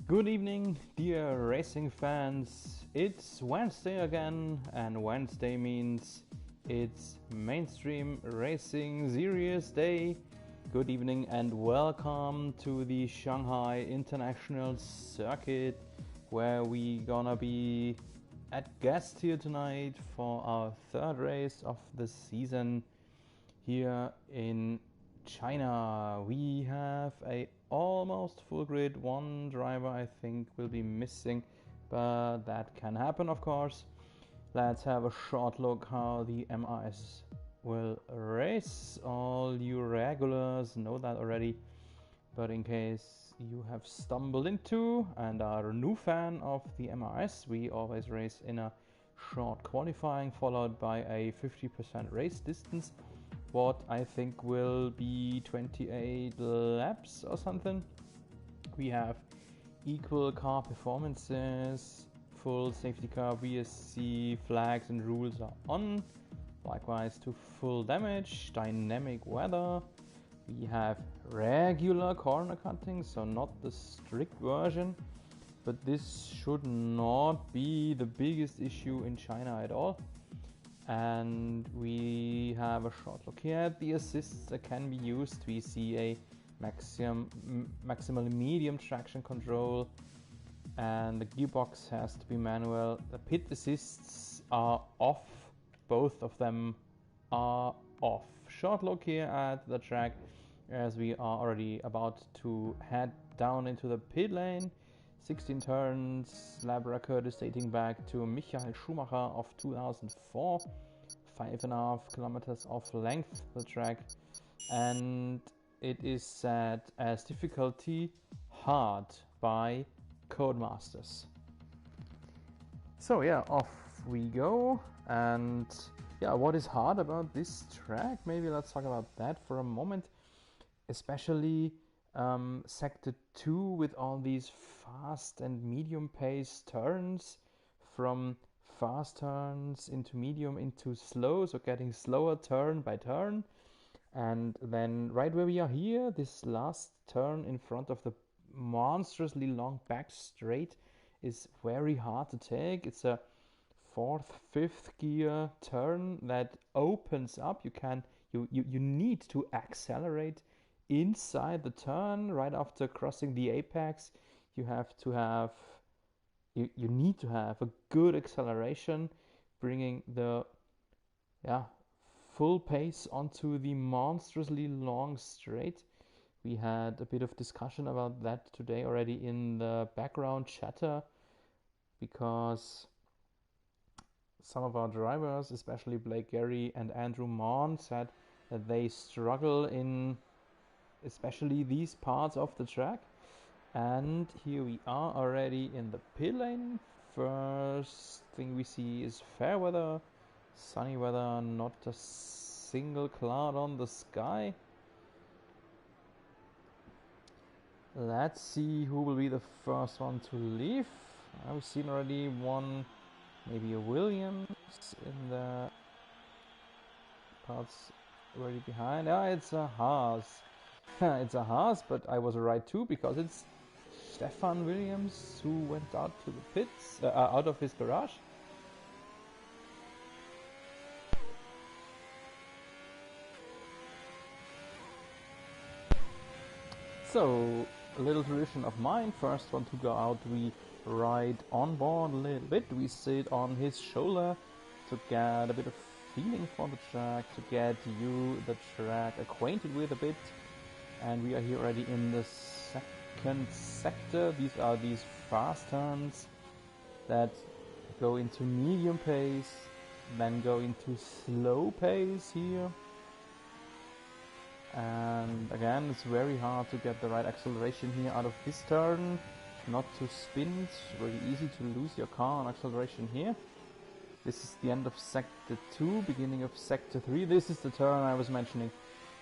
Good evening, dear racing fans. It's Wednesday again, and Wednesday means it's Mainstream Racing Series Day. Good evening and welcome to the Shanghai International Circuit, where we gonna be at guest here tonight for our third race of the season here in China. We have a almost full grid. One driver I think will be missing, but that can happen, of course. Let's have a short look how the MRS will race. All you regulars know that already, but in case you have stumbled into and are a new fan of the MRS, we always race in a short qualifying followed by a 50% race distance, what I think will be 28 laps or something. We have equal car performances, full safety car, VSC, flags and rules are on. Likewise to full damage, dynamic weather. We have regular corner cutting, so not the strict version, but this should not be the biggest issue in China at all. And we have a short look here at the assists that can be used. We see a maximally medium traction control, and the gearbox has to be manual. The pit assists are off, both of them are off. Short look here at the track as we are already about to head down into the pit lane. 16 turns, lap record is dating back to Michael Schumacher of 2004. 5.5 kilometers of length the track, and it is set as difficulty hard by Codemasters. So yeah, off we go. And yeah, what is hard about this track? Maybe let's talk about that for a moment, especially sector 2 with all these fast and medium pace turns, from fast turns into medium into slow, so getting slower turn by turn. And then right where we are here, this last turn in front of the monstrously long back straight is very hard to take. It's a 4th, 5th gear turn that opens up. You need to accelerate inside the turn right after crossing the apex. You need to have a good acceleration, bringing the full pace onto the monstrously long straight. We had a bit of discussion about that today already in the background chatter, because some of our drivers, especially Blake Gary and Andrew Mon, said that they struggle in especially these parts of the track. And here we are already in the pit lane. First thing we see is fair weather, sunny weather, not a single cloud on the sky. Let's see who will be the first one to leave. I've seen already one, maybe a Williams in the parts already behind. It's a Haas. It's a Haas, but I was right too, because it's Stefan Williams who went out to the pits, out of his garage. So, a little tradition of mine, first one to go out, we ride on board a little bit. We sit on his shoulder to get a bit of feeling for the track, to get the track acquainted with a bit. And we are here already in the second sector. These are these fast turns that go into medium pace, then go into slow pace here. And again, it's very hard to get the right acceleration here out of this turn, not to spin. It's very easy to lose your car on acceleration here. This is the end of sector 2, beginning of sector 3. This is the turn I was mentioning.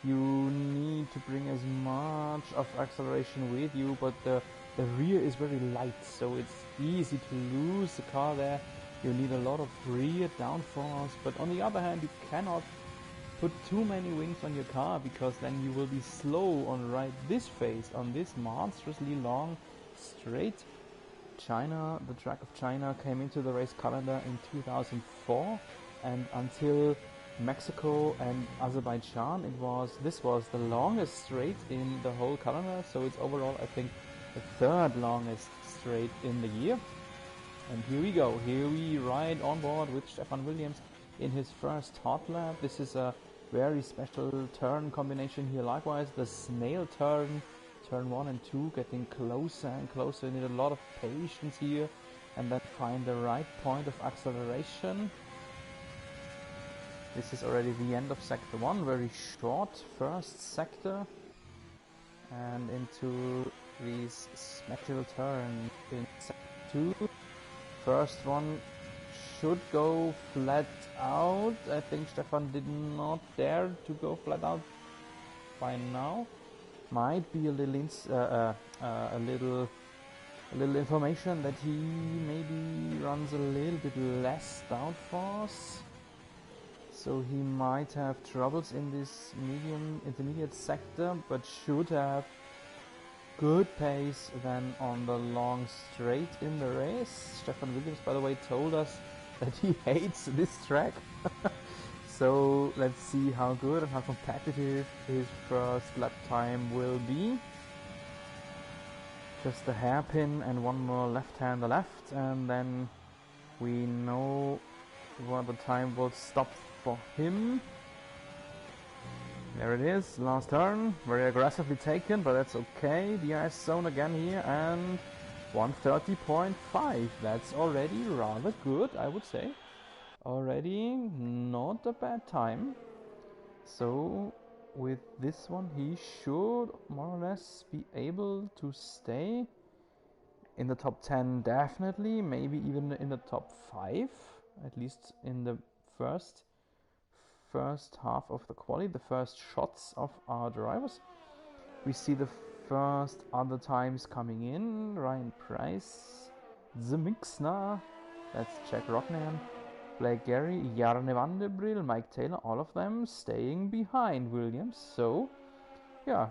You need to bring as much of acceleration with you, but the rear is very light, so it's easy to lose the car there. You need a lot of rear downforce, but on the other hand, you cannot put too many wings on your car, because then you will be slow on right this phase, on this monstrously long straight. China, the track of China came into the race calendar in 2004, and until Mexico and Azerbaijan, this was the longest straight in the whole calendar. So it's overall, I think, the third longest straight in the year. And here we go. Here we ride on board with Stefan Williams in his first hot lap. This is a very special turn combination here. Likewise, the snail turn. Turn 1 and 2 getting closer and closer. You need a lot of patience here and then find the right point of acceleration. This is already the end of sector 1, very short first sector, and into these special turns in sector 2. First one should go flat out. I think Stefan did not dare to go flat out by now. Might be a little information that he maybe runs a little bit less downforce, so he might have troubles in this intermediate sector, but should have good pace then on the long straight in the race. Stefan Williams, by the way, told us that he hates this track. So let's see how good and how competitive his first lap time will be. Just a hairpin and one more left-hander left, and then we know what the time will stop for him. There it is, last turn, very aggressively taken, but that's okay. DRS zone again here, and 130.5. That's already rather good, I would say. Already not a bad time. So with this one he should more or less be able to stay in the top 10, definitely, maybe even in the top 5, at least in the first half of the quali, the first shots of our drivers. We see the first other times coming in. Ryan Price, the Mixner, that's Jack Rocknan, Blake Gary, Jarne Vandebriel, Mike Taylor, all of them staying behind Williams. So, yeah,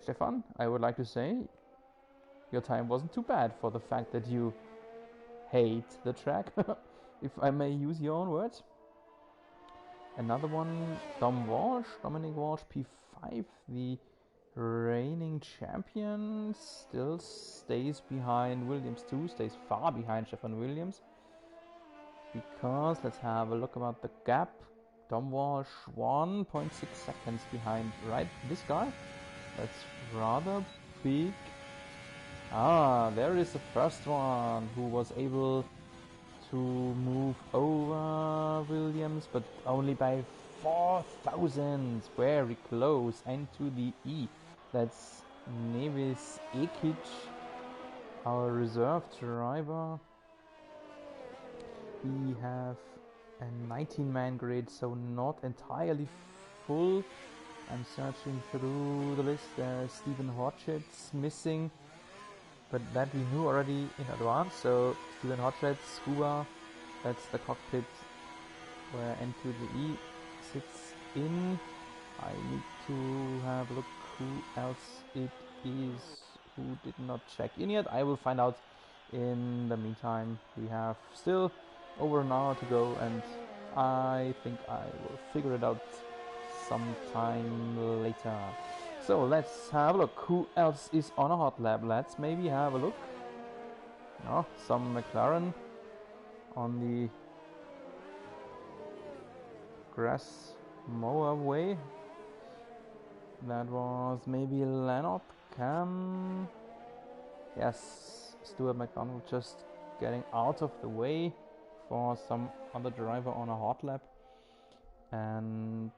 Stefan, I would like to say your time wasn't too bad for the fact that you hate the track, if I may use your own words. Another one, Dominic Walsh, P5, the reigning champion, still stays behind Williams too, stays far behind Stefan Williams. Because, let's have a look about the gap. Dom Walsh 1.6 seconds behind, right? This guy? That's rather big. Ah, there is the first one who was able to move over Williams, but only by 4 thousandths. Very close, and to the E. That's Nevis Ekic, our reserve driver. We have a 19-man grid, so not entirely full. I'm searching through the list. There's Stephen Horchitz missing, but that we knew already in advance. So Stephen Horchitz, Scuba, that's the cockpit where N2E sits in. I need to have a look who else it is who did not check in yet. I will find out in the meantime. We have still over an hour to go, and I think I will figure it out sometime later. So let's have a look who else is on a hot lap. Let's maybe have a look. Oh, some McLaren on the grass mower way. That was maybe Leonard Cam. Yes, Stuart McDonald just getting out of the way for some other driver on a hot lap. And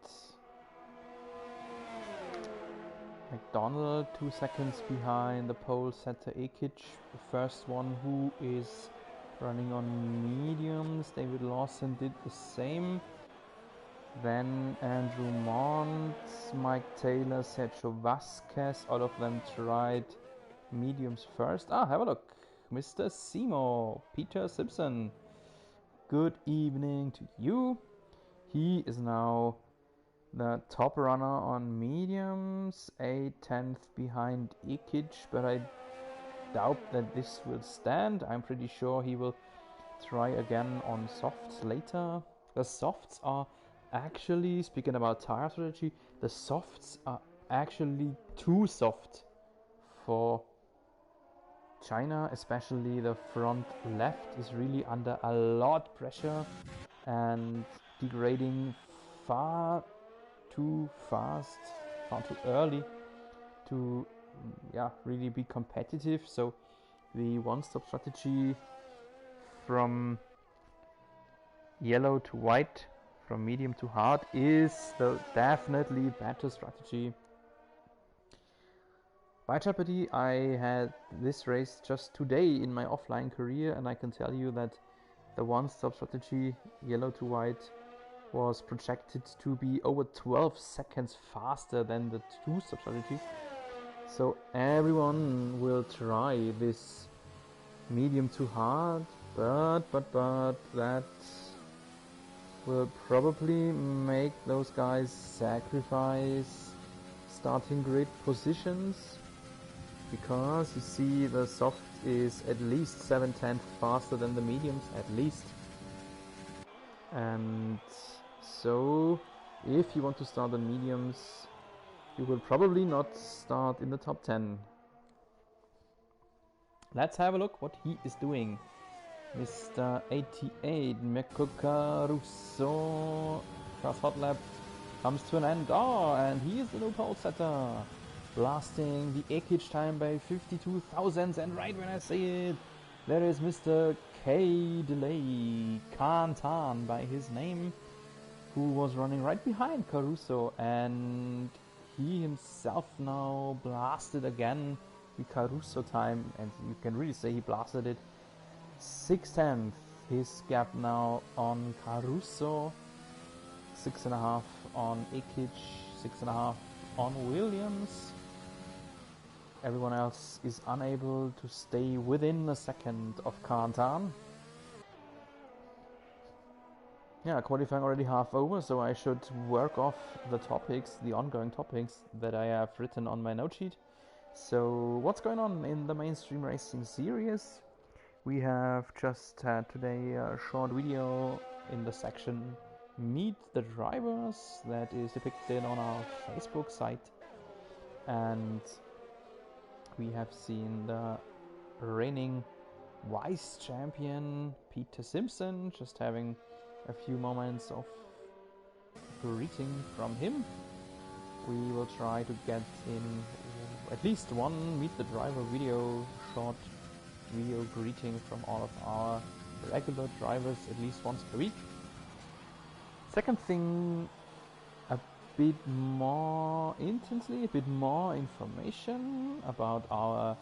McDonald 2 seconds behind the pole setter Ekic, the first one who is running on mediums. David Lawson did the same. Then Andrew Mont, Mike Taylor, Sergio Vasquez, all of them tried mediums first. Ah, have a look. Mr. Simo, Peter Simpson. Good evening to you. He is now the top runner on mediums, 8/10 behind Ekic, but I doubt that this will stand. I'm pretty sure he will try again on softs later. The softs are actually, speaking about tire strategy, the softs are actually too soft for China, especially the front left is really under a lot pressure and degrading far too fast, far too early to really be competitive. So the one-stop strategy from yellow to white, from medium to hard, is the definitely better strategy. By jeopardy, I had this race just today in my offline career, and I can tell you that the one-stop strategy, yellow to white, was projected to be over 12 seconds faster than the two-stop strategy. So everyone will try this medium to hard, but that will probably make those guys sacrifice starting grid positions, because you see the soft is at least 7/10 faster than the mediums, at least. And so if you want to start the mediums, you will probably not start in the top 10. Let's have a look what he is doing. Mr. 88, Mirco Caruso. First hot lap comes to an end. Oh, and he is the new pole setter, blasting the Ekich time by 52 thousandths. And right when I say it, there is Mr. K Delay, Kaan Tan by his name, who was running right behind Caruso, and he himself now blasted again the Caruso time, and you can really say he blasted it. 6/10 his gap now on Caruso, 6.5 on Ekich, 6.5 on Williams. Everyone else is unable to stay within a second of Kaan Tan. Yeah, qualifying already half over, so I should work off the topics, the ongoing topics that I have written on my note sheet. So what's going on in the mainstream racing series? We have just had today a short video in the section Meet the Drivers that is depicted on our Facebook site, and we have seen the reigning vice champion Peter Simpson, just having a few moments of greeting from him. We will try to get in at least one Meet the Driver video, short video greeting from all of our regular drivers at least once per week. Second thing, a bit more intensely, a bit more information about our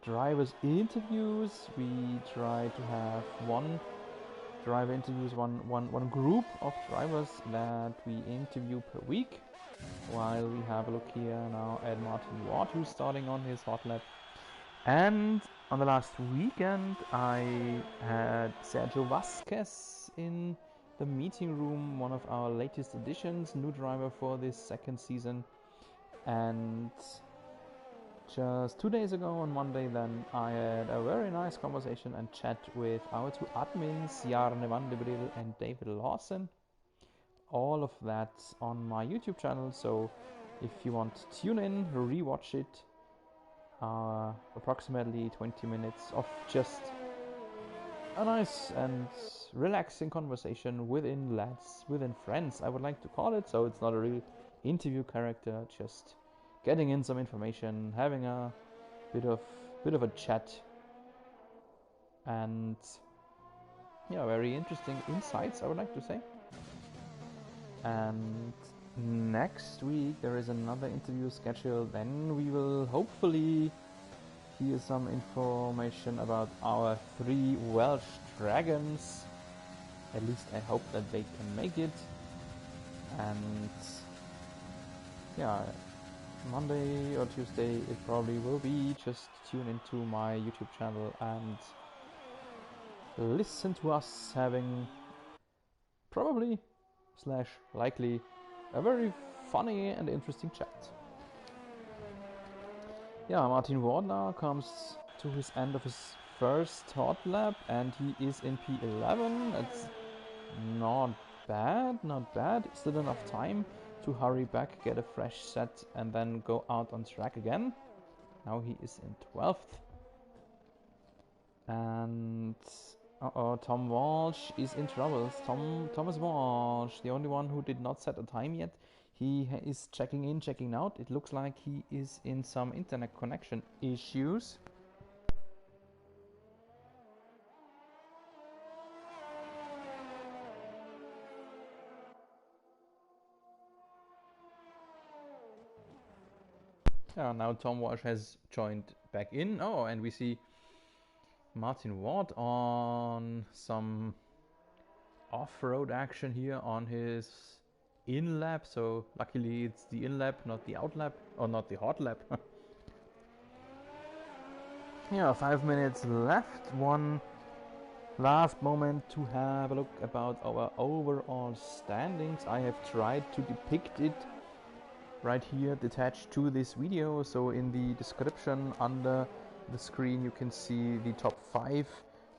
drivers' interviews. We try to have one driver interviews, one group of drivers that we interview per week, while we have a look here now at Martin Ward, who's starting on his hot lap. And on the last weekend I had Sergio Vasquez in the meeting room, one of our latest additions, new driver for this second season. And just 2 days ago, on Monday, then I had a very nice conversation and chat with our two admins, Jarne Vandebriel and David Lawson. All of that on my YouTube channel, so if you want to tune in, rewatch it, approximately 20 minutes of just a nice and relaxing conversation within lads, within friends, I would like to call it. So it's not a real interview character, just getting in some information, having a bit of a chat, and yeah, very interesting insights, I would like to say. And next week there is another interview scheduled. Then we will hopefully hear some information about our 3 Welsh dragons. At least I hope that they can make it. And yeah, Monday or Tuesday it probably will be. Just tune into my YouTube channel and listen to us having probably / likely a very funny and interesting chat. Yeah, Martin Ward now comes to his end of his first hot lap, and he is in P11. That's not bad, not bad. Still enough time to hurry back, get a fresh set, and then go out on track again. Now he is in 12th. And Tom Walsh is in trouble. Thomas Walsh, the only one who did not set a time yet. He is checking in, checking out. It looks like he is in some internet connection issues. Yeah, now Tom Walsh has joined back in. Oh, and we see Martin Ward on some off-road action here on his in-lap. So luckily it's the in-lap, not the out-lap, or not the hot lap. Yeah, 5 minutes left. One last moment to have a look about our overall standings. I have tried to depict it right here attached to this video. So in the description under the screen you can see the top 5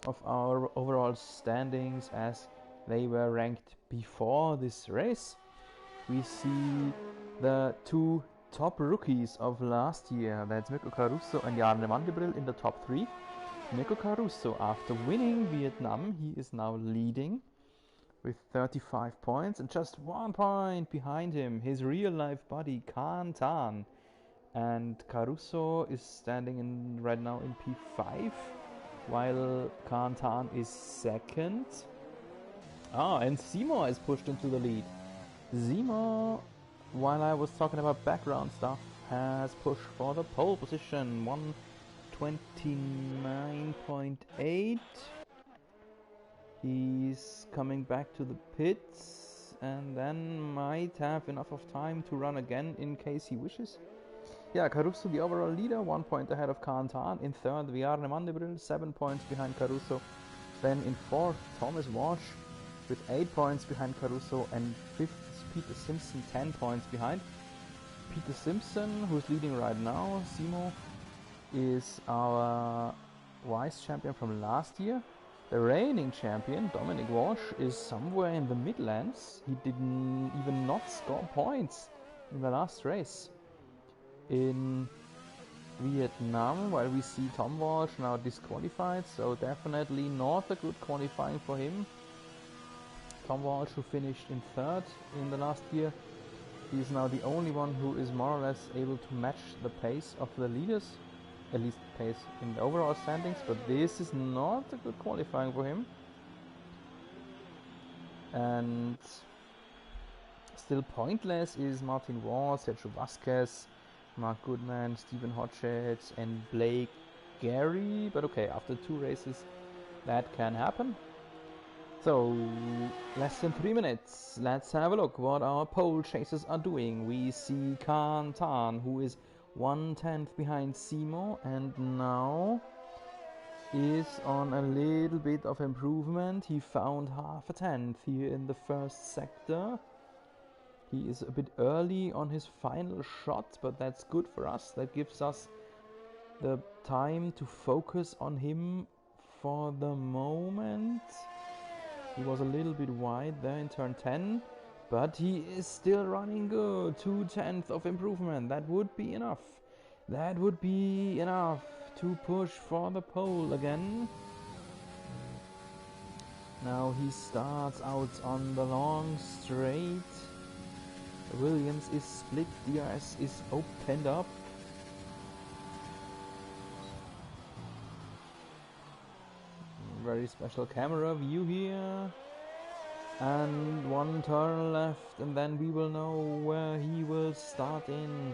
of our overall standings as they were ranked before this race. We see the 2 top rookies of last year, that's Mirco Caruso and Jarne Vandebriel in the top 3. Mirco Caruso, after winning Vietnam, he is now leading with 35 points, and just 1 point behind him, his real-life buddy Kaan Tan. And Caruso is standing right now in P5, while Kaan Tan is second. And Simo is pushed into the lead. Simo, while I was talking about background stuff, has pushed for the pole position, 129.8. He's coming back to the pits and then might have enough of time to run again in case he wishes. Yeah, Caruso the overall leader, 1 point ahead of Kaan Tan. In third, Jarne Vandebriel, 7 points behind Caruso. Then in fourth, Thomas Walsh with 8 points behind Caruso, and fifth is Peter Simpson, 10 points behind. Peter Simpson, who's leading right now, Simo, is our vice champion from last year. The reigning champion, Dominic Walsh, is somewhere in the Midlands. He didn't even not score points in the last race in Vietnam, while we see Tom Walsh now disqualified, so definitely not a good qualifying for him. Tom Walsh, who finished in third in the last year, he is now the only one who is more or less able to match the pace of the leaders, at least pace in the overall standings, but this is not a good qualifying for him. And still pointless is Martin Ward, Sergio Vasquez, Mark Goodman, Stephen Hodges and Blake Gary, but okay, after 2 races that can happen. So, less than 3 minutes, let's have a look what our pole chasers are doing. We see Kaan Tan, who is 1/10 behind Simo and now is on a little bit of improvement. He found half a tenth here in the first sector. He is a bit early on his final shot, but that's good for us. That gives us the time to focus on him for the moment. He was a little bit wide there in turn 10, but he is still running good. 2/10 of improvement. That would be enough. That would be enough to push for the pole again. Now he starts out on the long straight. Williams is split, DRS is opened up. Very special camera view here. And 1 turn left, and then we will know where he will start in.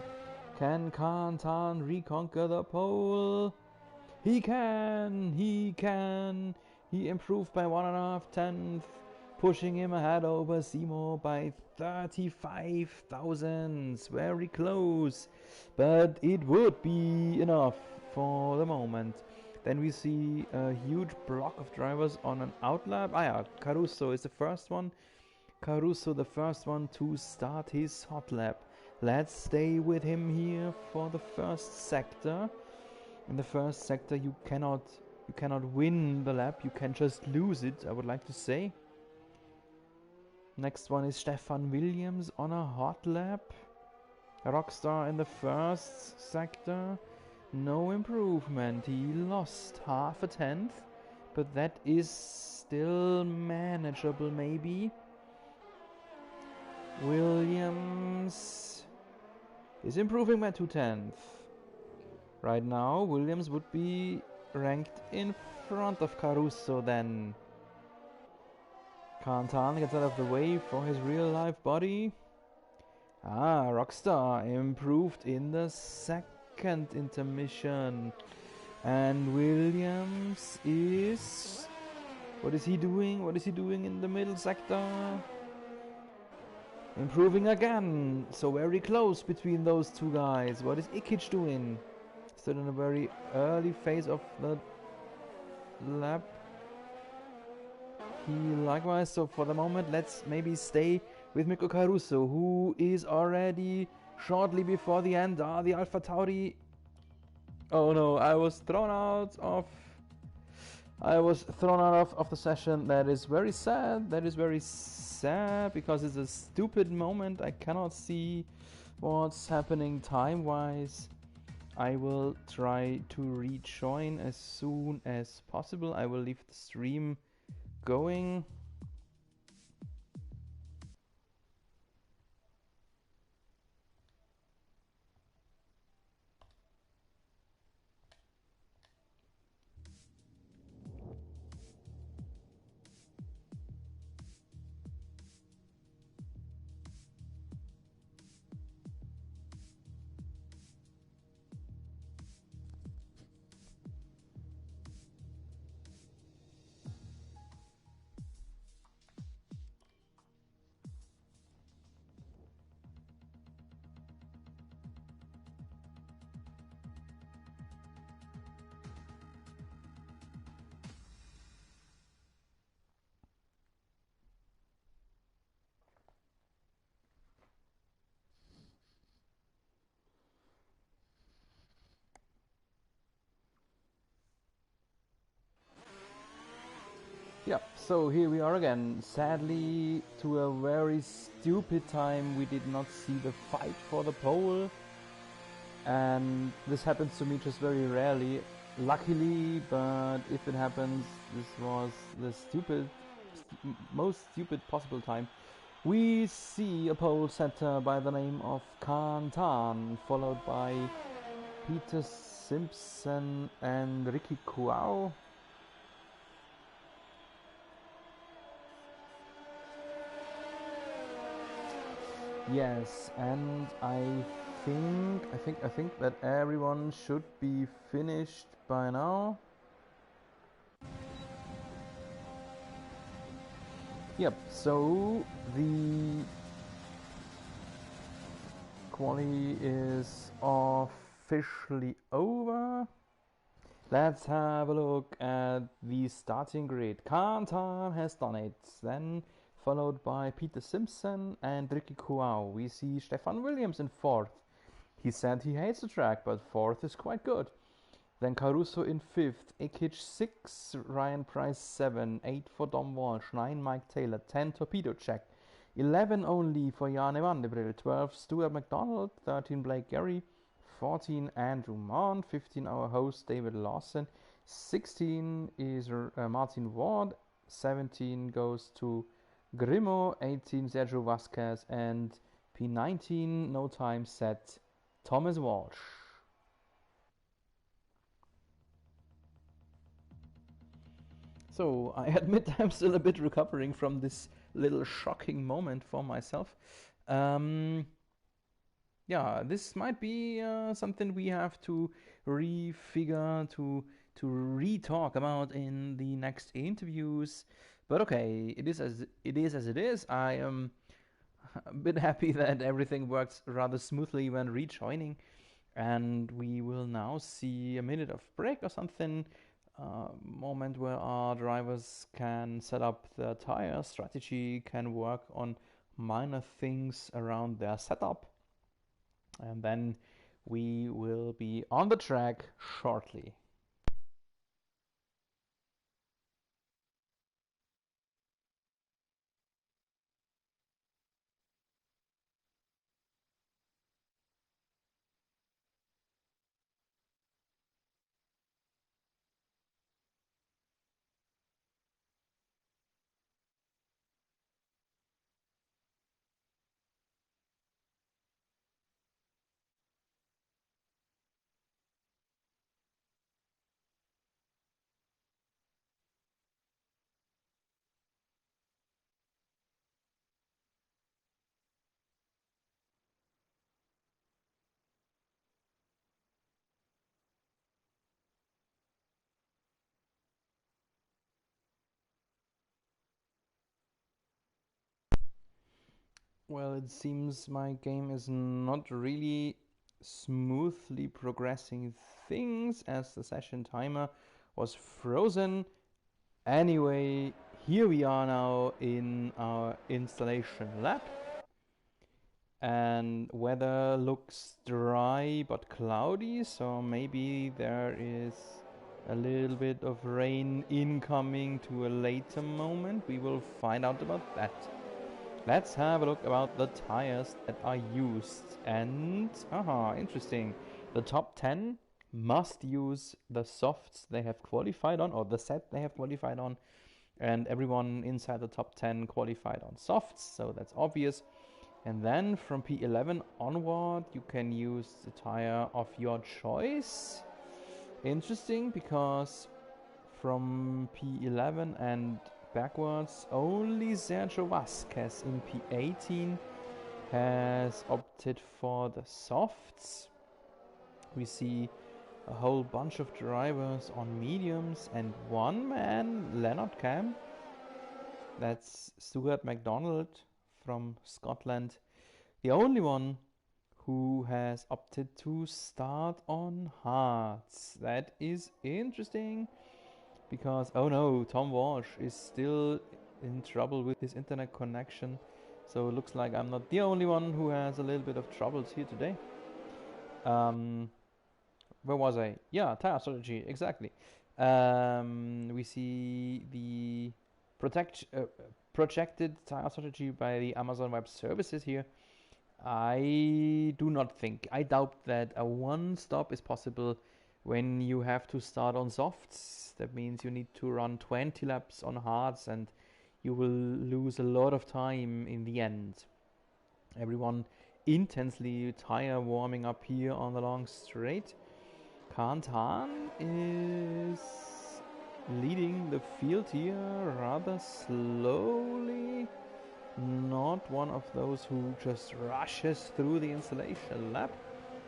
Can Kaan Tan reconquer the pole? He can! He can! He improved by 1.5 tenths, pushing him ahead over Simo by 35 thousandths. Very close, but it would be enough for the moment. Then we see a huge block of drivers on an outlap. Caruso is the first one. Caruso, the first one to start his hot lap. Let's stay with him here for the first sector. In the first sector you cannot win the lap, you can just lose it, I would like to say. Next one is Stefan Williams on a hot lap. Rockstar in the first sector, no improvement, he lost half a tenth, but that is still manageable maybe. Williams is improving by 2/10. Right now Williams would be ranked in front of Caruso then. Kaan Tan gets out of the way for his real life body. Rockstar improved in the second intermission. And Williams is... What is he doing? What is he doing in the middle sector? Improving again. So very close between those two guys. What is Ikic doing? Still in a very early phase of the lap. He likewise, so for the moment let's maybe stay with Mirco Caruso, who is already shortly before the end. The Alpha Tauri. Oh no, I was thrown out of the session. That is very sad. That is very sad because it's a stupid moment. I cannot see what's happening time-wise. I will try to rejoin as soon as possible. I will leave the stream going. Yep, so here we are again. Sadly, to a very stupid time, we did not see the fight for the pole. And this happens to me just very rarely, luckily, but if it happens, this was the most stupid possible time. We see a pole setter by the name of Kaan Tan, followed by Peter Simpson and Ricky Kuao. Yes, and I think that everyone should be finished by now. Yep, so the quali is officially over. Let's have a look at the starting grid. Kaan Tan has done it. Then followed by Peter Simpson and Ricky Kuao. We see Stefan Williams in 4th. He said he hates the track, but 4th is quite good. Then Caruso in 5th, Ikic 6, Ryan Price 7, 8 for Dom Walsh, 9 Mike Taylor, 10 Torpedo Check, 11 only for Jarne Vandebriel, 12 Stuart McDonald, 13 Blake Gary, 14 Andrew Mann, 15 our host David Lawson, 16 is Martin Ward, 17 goes to Grimo, 18 Sergio Vasquez, and P19 no time set Thomas Walsh. So I admit I'm still a bit recovering from this little shocking moment for myself. Yeah, this might be something we have to refigure, to re-talk about in the next interviews. But okay, it is as it is. I am a bit happy that everything works rather smoothly when rejoining, and we will now see a minute of break or something. Moment where our drivers can set up the tire strategy, can work on minor things around their setup, and then We will be on the track shortly. Well, it seems my game is not really smoothly progressing things as the session timer was frozen. Anyway, here we are now in our installation lab, and weather looks dry but cloudy, so maybe there is a little bit of rain incoming to a later moment. We will find out about that. Let's have a look about the tires that are used. And, interesting. The top 10 must use the softs they have qualified on, or the set they have qualified on. And everyone inside the top 10 qualified on softs, so that's obvious. And then from P11 onward, you can use the tire of your choice. Interesting, because from P11 and backwards, only Sergio Vasquez in P18 has opted for the softs. We see a whole bunch of drivers on mediums and one man, Leonard Cam, that's Stuart MacDonald from Scotland, the only one who has opted to start on hards. That is interesting. Because, oh no, Tom Walsh is still in trouble with his internet connection. So it looks like I'm not the only one who has a little bit of troubles here today. Where was I? Yeah, tire strategy, exactly. We see the projected tire strategy by the Amazon Web Services here. I do not think, I doubt that a one stop is possible when you have to start on softs. That means you need to run 20 laps on hards and you will lose a lot of time in the end. Everyone intensely tire warming up here on the long straight. Kaan Tan is leading the field here rather slowly. Not one of those who just rushes through the installation lap,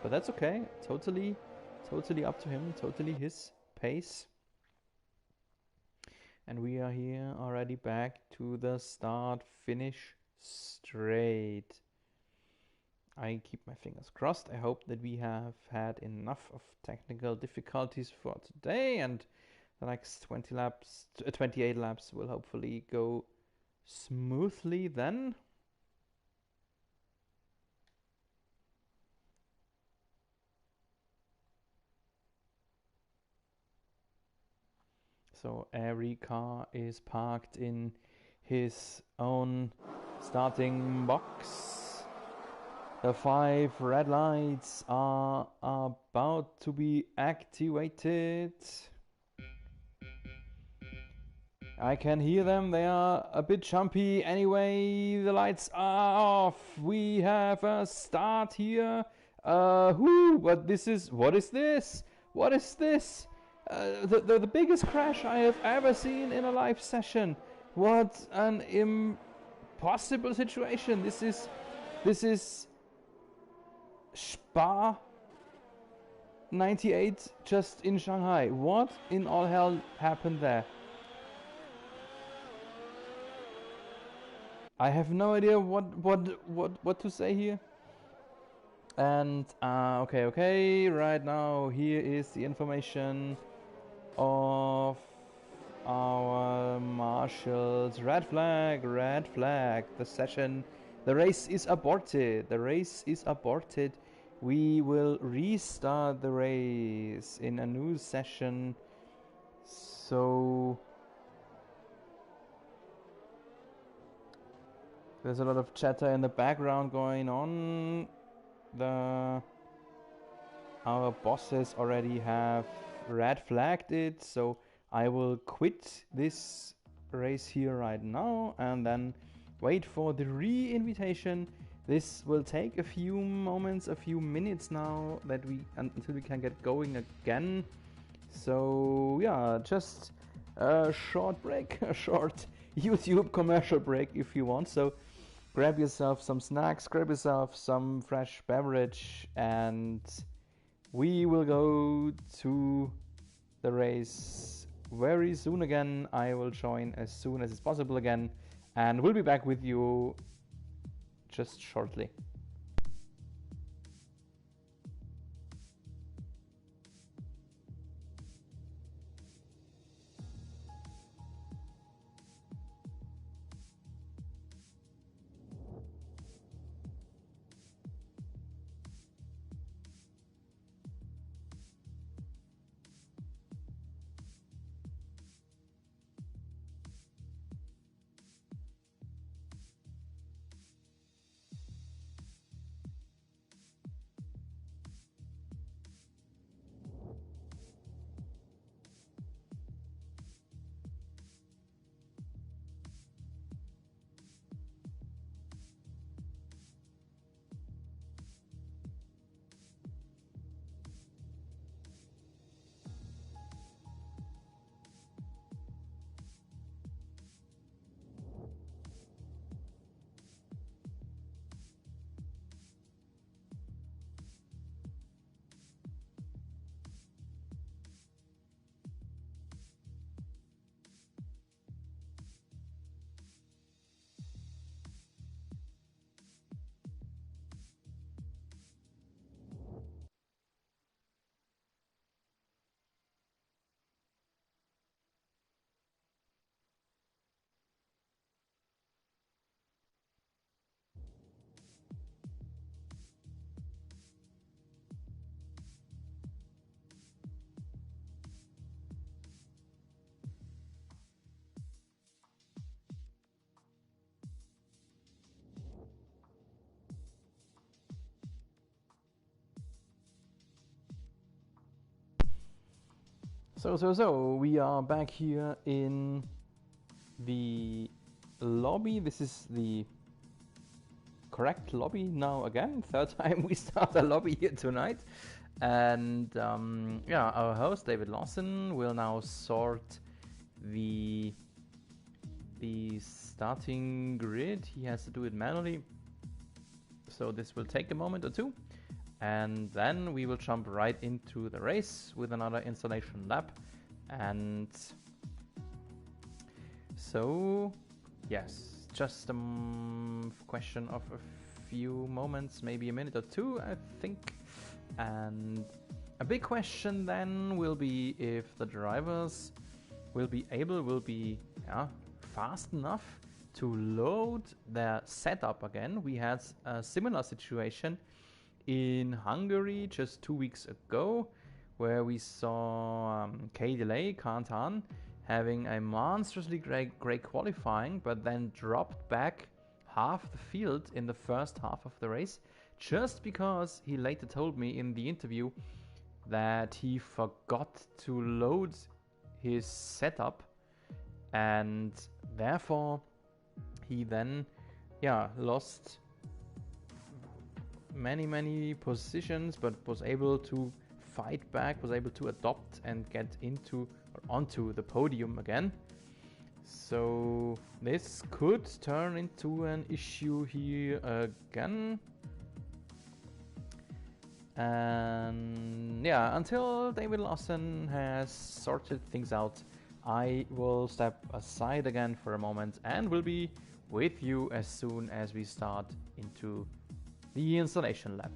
but that's okay. Totally up to him, totally his pace. And we are here already back to the start finish straight. I keep my fingers crossed. I hope that we have had enough of technical difficulties for today, and the next 28 laps will hopefully go smoothly then. So every car is parked in his own starting box. The 5 red lights are about to be activated. I can hear them, they are a bit jumpy. Anyway, the lights are off. We have a start here. What is this? What is this? The biggest crash I have ever seen in a live session. What an impossible situation. This is Spa 98 just in Shanghai. What in all hell happened there? I have no idea what to say here. And okay, right now here is the information of our marshals. Red flag. The race is aborted. we will restart the race in a new session. So there's a lot of chatter in the background going on. Our bosses already have red flagged it, so I will quit this race here right now and then wait for the re-invitation. This will take a few moments, a few minutes now until we can get going again. So yeah, just a short break, a short YouTube commercial break if you want. So grab yourself some snacks, grab yourself some fresh beverage, and we will go to the race very soon again. I will join as soon as it's possible again, and we'll be back with you just shortly. So we are back here in the lobby. This is the correct lobby now again. Third time we start a lobby here tonight. And yeah, our host David Lawson will now sort the starting grid. He has to do it manually, so this will take a moment or two, and then we will jump right into the race with another installation lap. And so yes, just a question of a few moments, maybe a minute or two, I think. And a big question then will be if the drivers will be fast enough to load their setup again. We had a similar situation in Hungary just 2 weeks ago, where we saw Kaan Tan having a monstrously great qualifying, but then dropped back half the field in the first half of the race, just because he later told me in the interview that he forgot to load his setup, and therefore he then lost many positions, but was able to fight back, was able to adopt and get onto the podium again. So this could turn into an issue here again. And yeah, until David Lawson has sorted things out, I will step aside again for a moment and will be with you as soon as we start into the installation lab.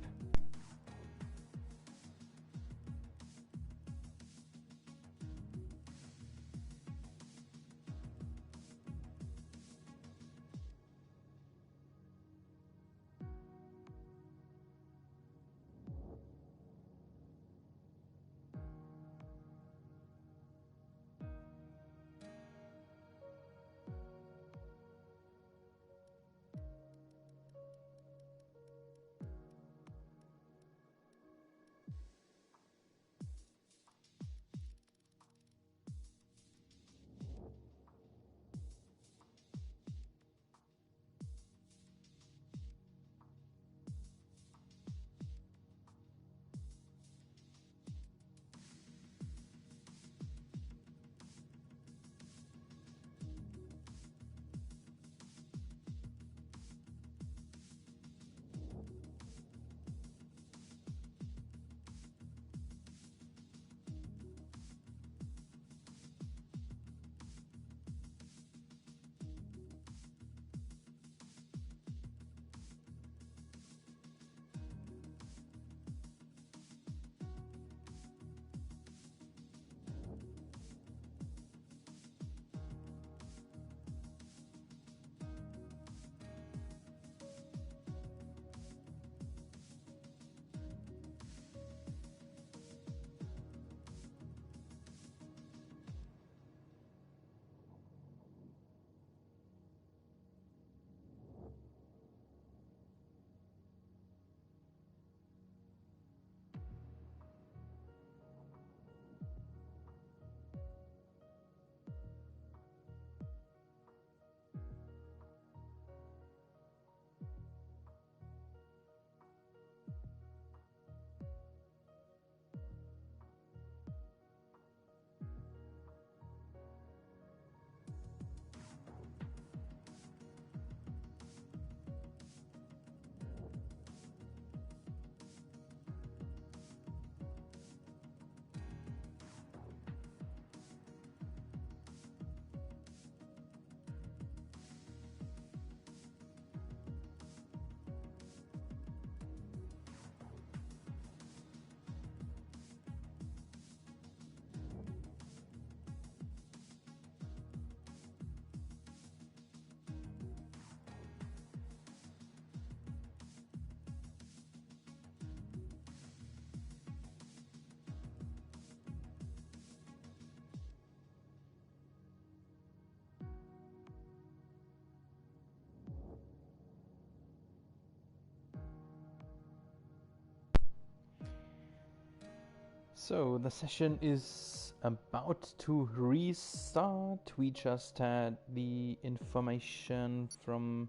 So the session is about to restart. We just had the information from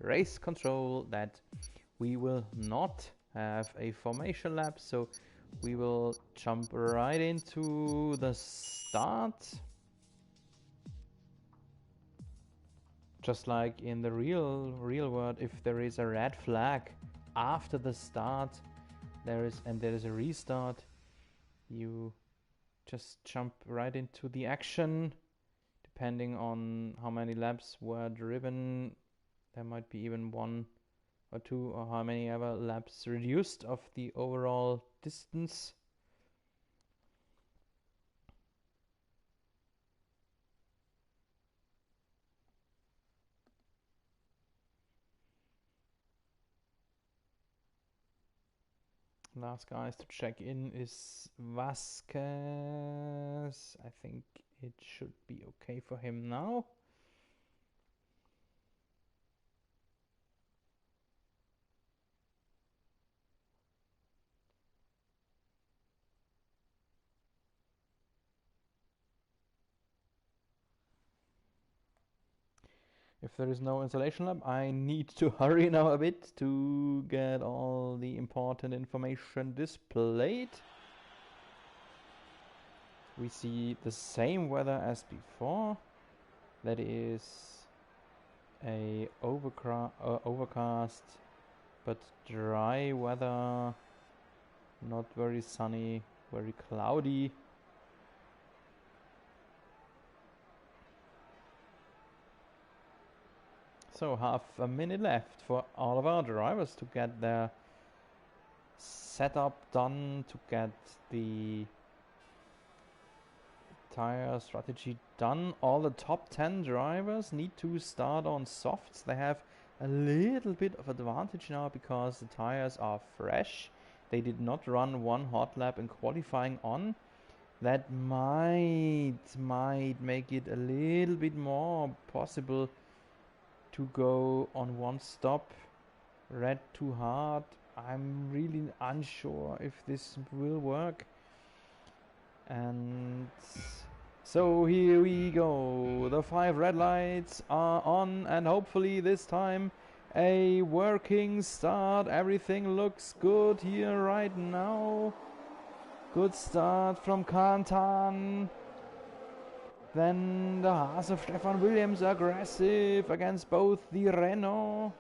race control that we will not have a formation lap, so we will jump right into the start. Just like in the real world, if there is a red flag after the start, there is a restart, you just jump right into the action. Depending on how many laps were driven, there might be even 1 or 2 or how many ever laps reduced of the overall distance. Last guys to check in is Vasquez. I think it should be okay for him now. If there is no installation lab, I need to hurry now a bit to get all the important information displayed. We see the same weather as before. That is a overcast but dry weather, not very sunny, very cloudy. So half a minute left for all of our drivers to get their setup done, to get the tire strategy done. All the top 10 drivers need to start on softs. They have a little bit of advantage now because the tires are fresh. They did not run one hot lap in qualifying on. That might make it a little bit more possible to go on one stop. Red too hard. I'm really unsure if this will work. And so here we go. The 5 red lights are on, and hopefully this time a working start. Everything looks good here right now. Good start from Kaan Tan. Then the Haas of Stefan Williams, aggressive against both the Renault.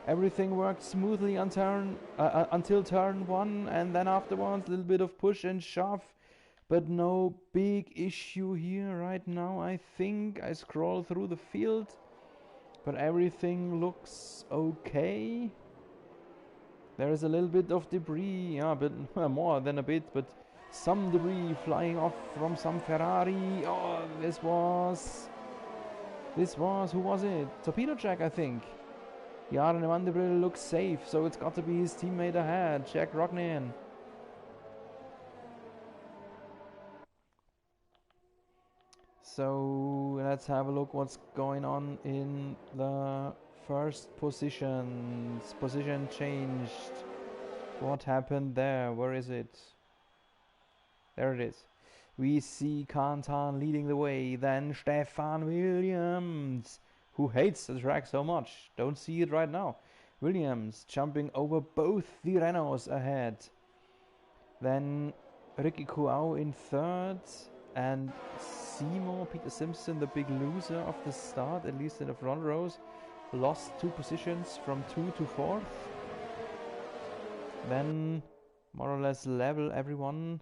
Everything worked smoothly until turn 1, and then afterwards a little bit of push and shove. But no big issue here right now. I think I scroll through the field, but everything looks okay. There is a little bit of debris, yeah, but more than a bit, but some debris flying off from some Ferrari. Oh, this was, who was it? Torpedo Jack, I think. Jarne Vandebriel looks safe, so it's got to be his teammate ahead, Jack Rognan. So let's have a look what's going on in the first positions. Position changed. What happened there? Where is it? There it is. We see Kaan Tan leading the way. Then Stefan Williams, who hates the track so much. Don't see it right now. Williams jumping over both the Renaults ahead. Then Ricky Kuau in third. And Peter Simpson, the big loser of the start, at least in the front rows, lost 2 positions from 2 to 4th. Then more or less level everyone.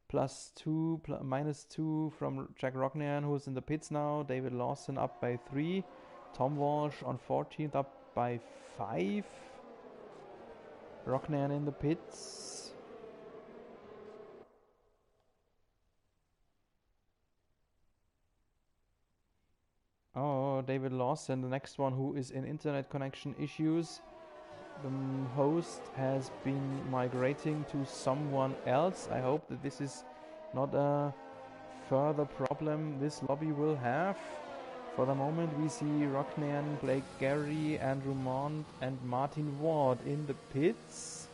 +2, -2 from Jack Rognan, who's in the pits now. David Lawson up by 3. Tom Walsh on 14th up by 5. Rognan in the pits. Oh, David Lawson, the next one who is in internet connection issues. The host has been migrating to someone else. I hope that this is not a further problem this lobby will have. For the moment we see Rognan, Blake Gary, Andrew Mond and Martin Ward in the pits.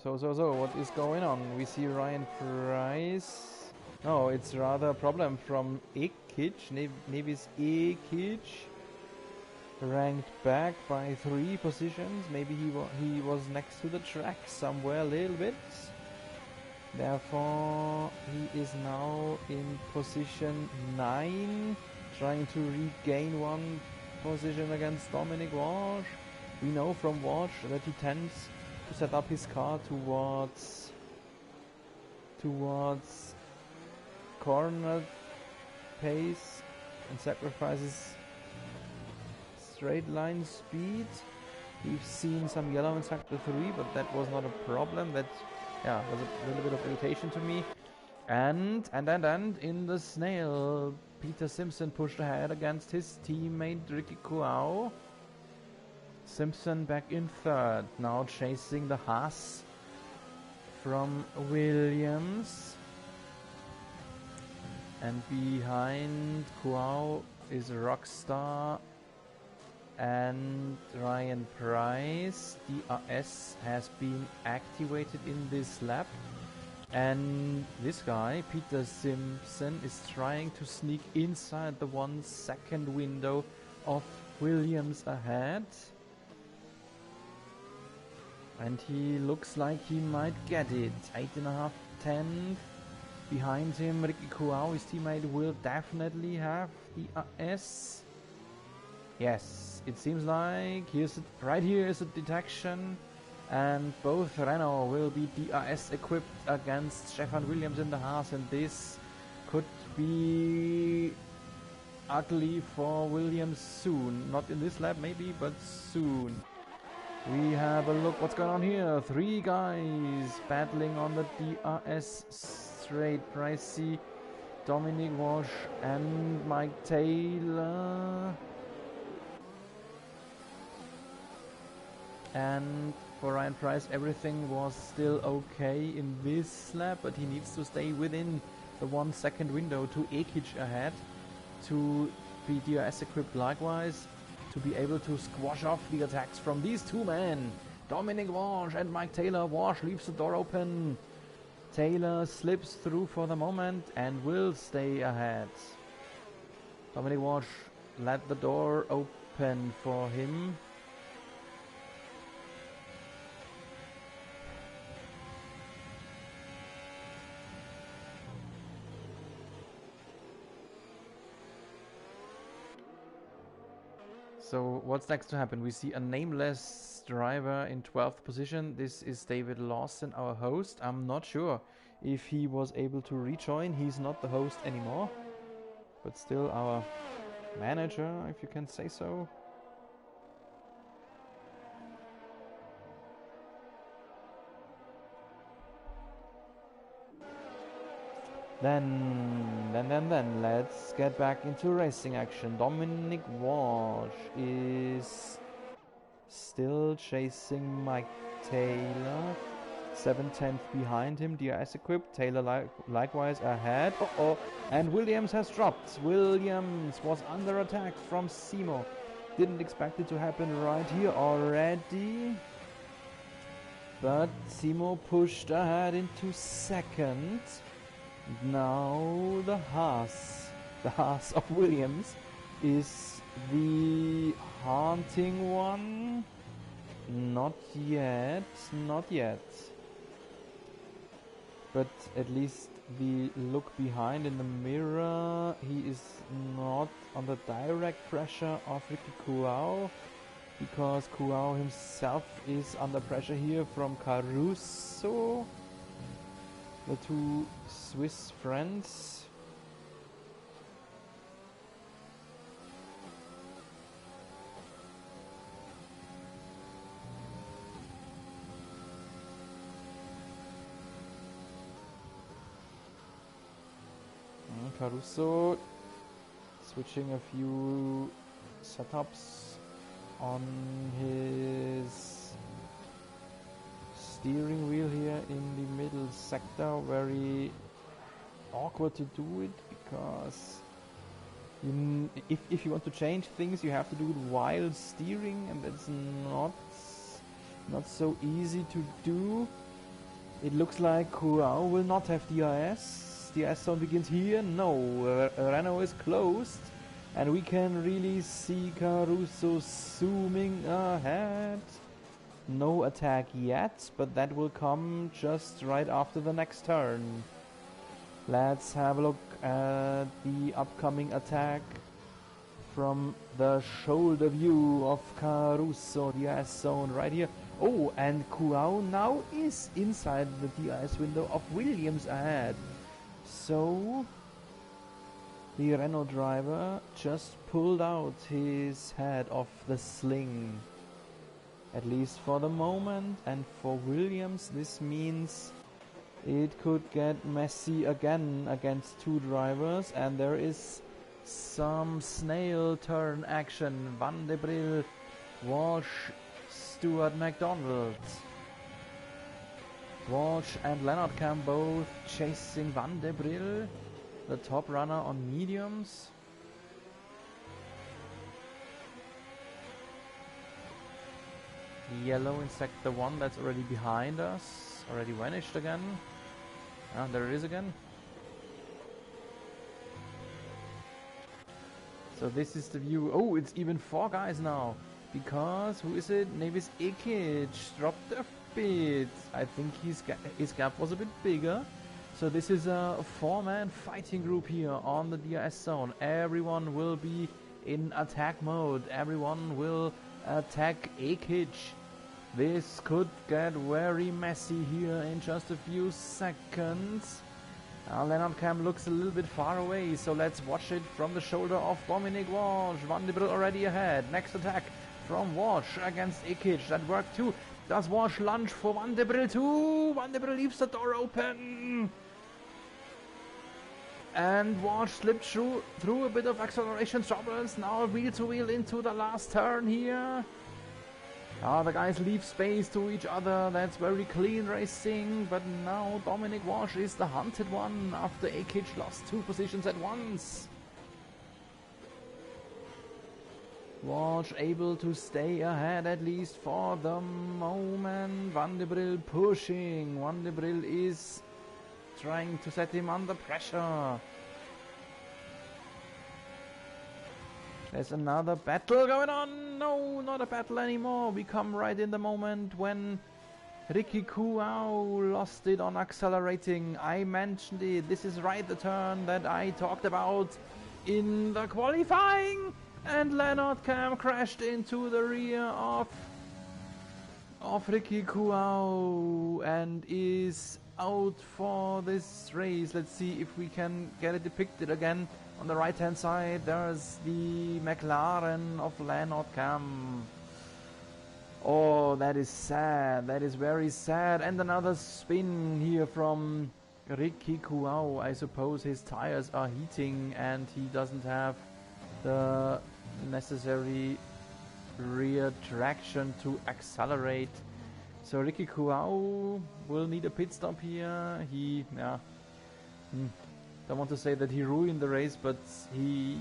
So, what is going on? We see Ryan Price. No, it's rather a problem from Ekic, Nevis Ekic. Ranked back by 3 positions. Maybe he was next to the track somewhere a little bit. Therefore, he is now in position 9, trying to regain 1 position against Dominic Walsh. We know from Walsh that he tends to set up his car towards corner pace and sacrifices straight line speed. We've seen some yellow in sector 3, but that was not a problem. That was a little bit of irritation to me. And in the snail, Peter Simpson pushed ahead against his teammate Ricky Kuao. Simpson back in 3rd, now chasing the Haas from Williams. And behind Kuao is Rockstar and Ryan Price. DRS has been activated in this lap. And this guy, Peter Simpson, is trying to sneak inside the 1 second window of Williams ahead. And he looks like he might get it. 8.5, 10th. Behind him, Ricky Kuao, his teammate, will definitely have DRS. Yes, it seems like right here is a detection. And both Renault will be DRS equipped against Stefan Williams in the Haas, and this could be ugly for Williams soon. Not in this lap maybe, but soon. We have a look what's going on here. 3 guys battling on the DRS straight. Pricey, Dominic Walsh and Mike Taylor. And for Ryan Price, everything was still okay in this lap, but he needs to stay within the 1 second window to Ekic ahead, to be DRS equipped likewise, to be able to squash off the attacks from these 2 men, Dominic Walsh and Mike Taylor. Walsh leaves the door open. Taylor slips through for the moment and will stay ahead. Dominic Walsh let the door open for him. So what's next to happen? We see a nameless driver in 12th position. This is David Lawson, our host. I'm not sure if he was able to rejoin. He's not the host anymore, but still our manager, if you can say so. Then let's get back into racing action. Dominic Walsh is still chasing Mike Taylor. 7/10 behind him, DRS equipped. Taylor likewise ahead. And Williams has dropped. Williams was under attack from Simo. Didn't expect it to happen right here already. But Simo pushed ahead into 2nd. Now the Haas of Williams is the haunting one. Not yet. But at least the look behind in the mirror, he is not under direct pressure of Ricky Kuao, because Kuao himself is under pressure here from Caruso. The 2 Swiss friends. Caruso switching a few setups on his steering wheel here in the middle sector. Very awkward to do it, because if you want to change things, you have to do it while steering, and that's not so easy to do. It looks like Kurao will not have DRS. DRS zone begins here. No, Renault is closed. And we can really see Caruso zooming ahead. No attack yet, but that will come just right after the next turn. Let's have a look at the upcoming attack from the shoulder view of Caruso. DRS zone right here. Oh, and Kurao now is inside the DRS window of Williams ahead. So the Renault driver just pulled out his head off the sling. At least for the moment. And for Williams this means it could get messy again against two drivers. And there is some snail turn action. Vandebriel, Walsh, Stuart McDonald. Walsh and Leonard Cam both chasing Vandebriel, the top runner on mediums. Yellow in sector 1, that's already behind us. Already vanished again. Ah, there it is again. So this is the view. Oh, it's even 4 guys now. Because, who is it? Nevis Ikic dropped a bit. I think his gap was a bit bigger. So this is a 4-man fighting group here on the DRS zone. Everyone will be in attack mode. Everyone will attack Ikic. This could get very messy here in just a few seconds. Leonard Cam looks a little bit far away, so let's watch it from the shoulder of Dominic Walsh. Vandebriel already ahead. Next attack from Walsh against Ikic. That worked too. Does Walsh lunge for Vandebriel too? Vandebriel leaves the door open. And Walsh slipped through a bit of acceleration troubles. Now wheel to wheel into the last turn here. The guys leave space to each other. That's very clean racing. But now Dominic Walsh is the hunted one after Ikic lost 2 positions at once. Walsh able to stay ahead at least for the moment. Vandebriel pushing. Vandebriel is trying to set him under pressure. There's another battle going on. No, not a battle anymore. We come right in the moment when Ricky Kuau lost it on accelerating. I mentioned it. This is right the turn that I talked about in the qualifying. And Leonard Cam crashed into the rear of Ricky Kuau and is out for this race. Let's see if we can get it depicted again. On the right hand side there's the McLaren of Leonard Cam. Oh, that is sad. That is very sad. And another spin here from Ricky Kuau. I suppose his tires are heating and he doesn't have the necessary rear traction to accelerate. So Ricky Kuau will need a pit stop here. Don't want to say that he ruined the race, but he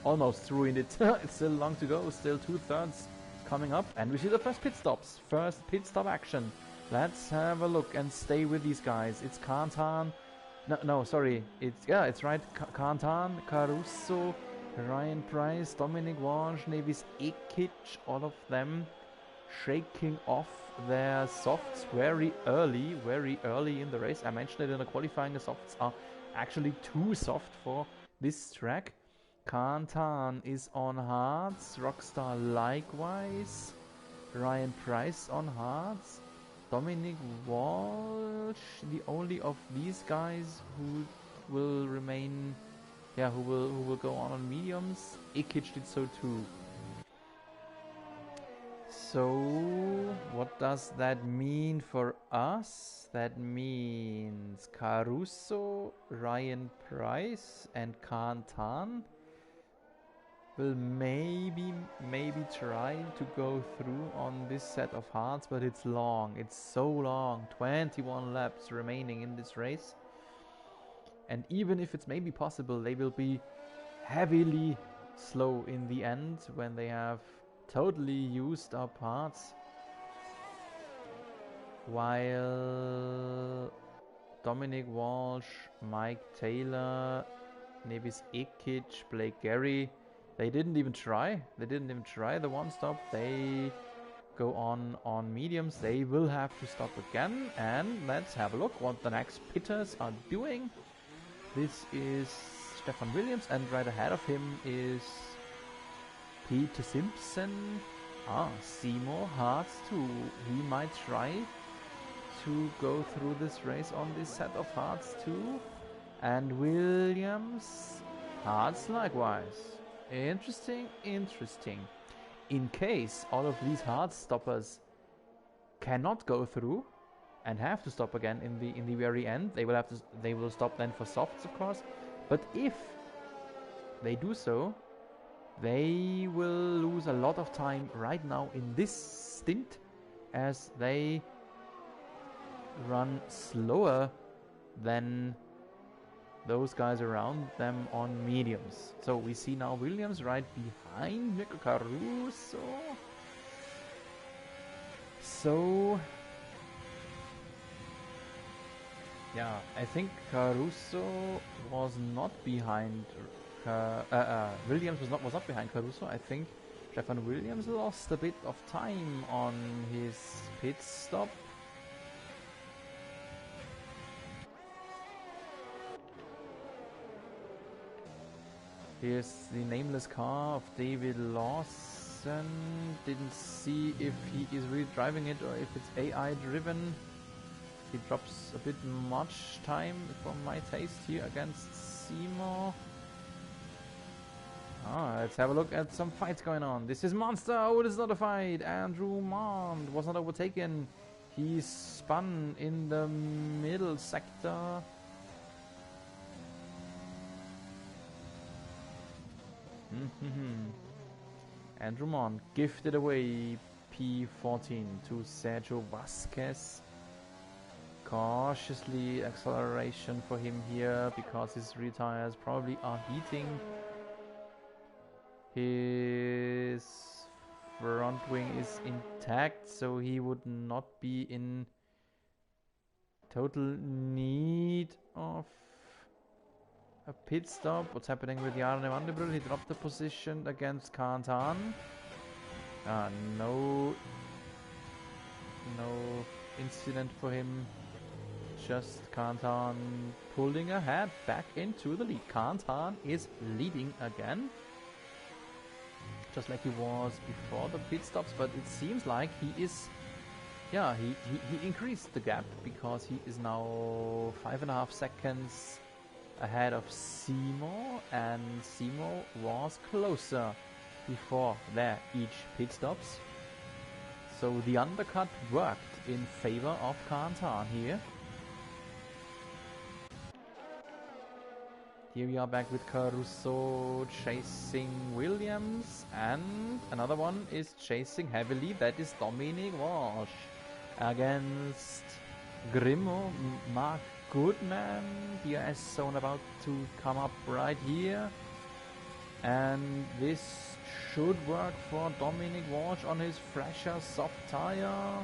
almost ruined it. It's still long to go, still 2/3 coming up, and we see the first pit stops, first pit stop action. Let's have a look and stay with these guys. It's Kaan Tan. No, sorry. It's right. Kaan Tan, Caruso, Ryan Price, Dominic Walsh, Nevis Ikic, all of them shaking off their softs very early in the race. I mentioned it in the qualifying. The softs are actually too soft for this track. Kaan Tan is on hards. Rockstar likewise. Ryan Price on hards. Dominic Walsh, the only of these guys who will remain, who will go on mediums. Ikic did so too. So what does that mean for us? That means Caruso, Ryan Price and Kaan Tan will maybe try to go through on this set of hards, but it's long. It's so long. 21 laps remaining in this race. And even if it's maybe possible, they will be heavily slow in the end when they have totally used up parts. while Dominic Walsh, Mike Taylor, Nevis Ikic, Blake Gary, they didn't even try. They didn't even try the one stop. They go on mediums. They will have to stop again. And let's have a look what the next pitters are doing. This is Stefan Williams, and right ahead of him is Peter Simpson. Seymour Hearts 2. He might try to go through this race on this set of Hearts 2. And Williams, Hearts likewise. Interesting, interesting. In case all of these hard stoppers cannot go through and have to stop again in the very end, they will stop then for softs, of course. But if they do so, they will lose a lot of time right now in this stint, as they run slower than those guys around them on mediums. So we see now Williams right behind Mirco Caruso. So yeah, I think Caruso was not behind. Williams was not behind Caruso. I think Stefan Williams lost a bit of time on his pit stop. Here's the nameless car of David Lawson. Didn't see if he is really driving it or if it's AI driven. He drops a bit much time for my taste here against Seymour. Let's have a look at some fights going on. This is Monster. Oh, it is not a fight. Andrew Mond was not overtaken. He spun in the middle sector. Andrew Mond gifted away P14 to Sergio Vasquez. Cautiously acceleration for him here because his rear tires probably are heating. His front wing is intact, so he would not be in total need of a pit stop. What's happening with Jarne Vandebriel? He dropped the position against Kaan Tan. No incident for him. Just Kaan Tan pulling ahead back into the lead. Kaan Tan is leading again, just like he was before the pit stops, but it seems like he is, yeah, he increased the gap because he is now 5.5 seconds ahead of Seymour, and Seymour was closer before their each pit stops. So the undercut worked in favor of Kaan Tan here. Here we are back with Caruso chasing Williams, and another one is chasing heavily. That is Dominic Walsh against Grimo. Mark Goodman, DRS zone about to come up right here, and this should work for Dominic Walsh on his fresher soft tire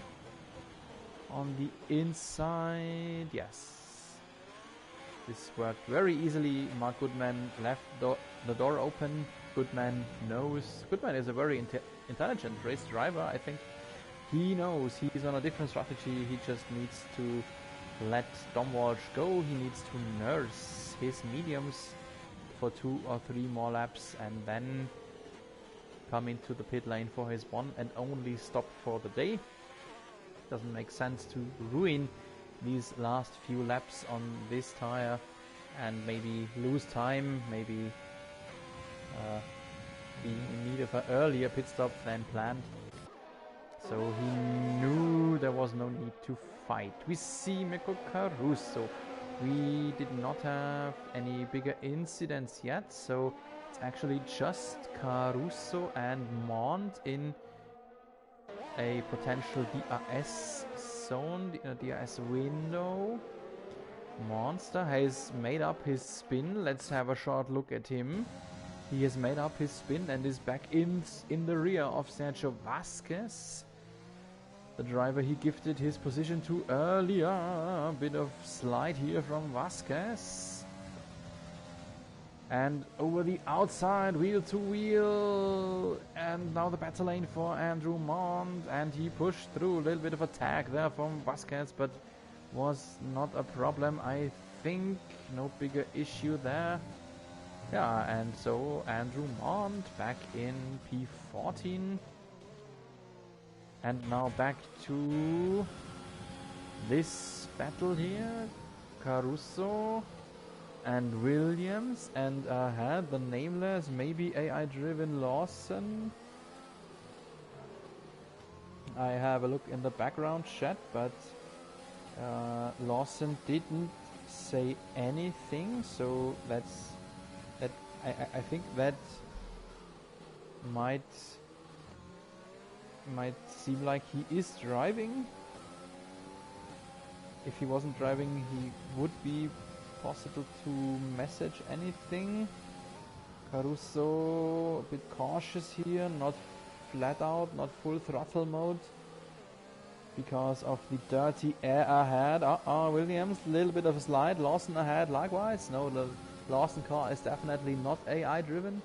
on the inside. Yes, this worked very easily. Mark Goodman left the door open. Goodman knows. Goodman is a very intelligent race driver. I think he knows he's on a different strategy. He just needs to let Dom Walsh go. He needs to nurse his mediums for 2 or 3 more laps and then come into the pit lane for his one and only stop for the day. Doesn't make sense to ruin these last few laps on this tire and maybe lose time, maybe being in need of an earlier pit stop than planned. So he knew there was no need to fight. We see Mirco Caruso. We did not have any bigger incidents yet, so it's actually just Caruso and Mond in a potential DRS zone, DRS window. Monster has made up his spin. Let's have a short look at him. He has made up his spin and is back in the rear of Sergio Vasquez. the driver he gifted his position to earlier. A bit of slide here from Vasquez. And over the outside, wheel to wheel. And now the battle lane for Andrew Mond. And he pushed through. A little bit of attack there from Vasquez, but was not a problem, I think. No bigger issue there. Yeah, and so Andrew Mond back in P14. And now back to this battle here. Caruso and Williams, and ahead the nameless, maybe AI driven Lawson. I have a look in the background chat, but Lawson didn't say anything, so I think that might seem like he is driving. If he wasn't driving, he would be possible to message anything. Caruso a bit cautious here, not flat out, not full throttle mode because of the dirty air ahead. Williams, a little bit of a slide. Lawson ahead likewise. No, the Lawson car is definitely not AI driven.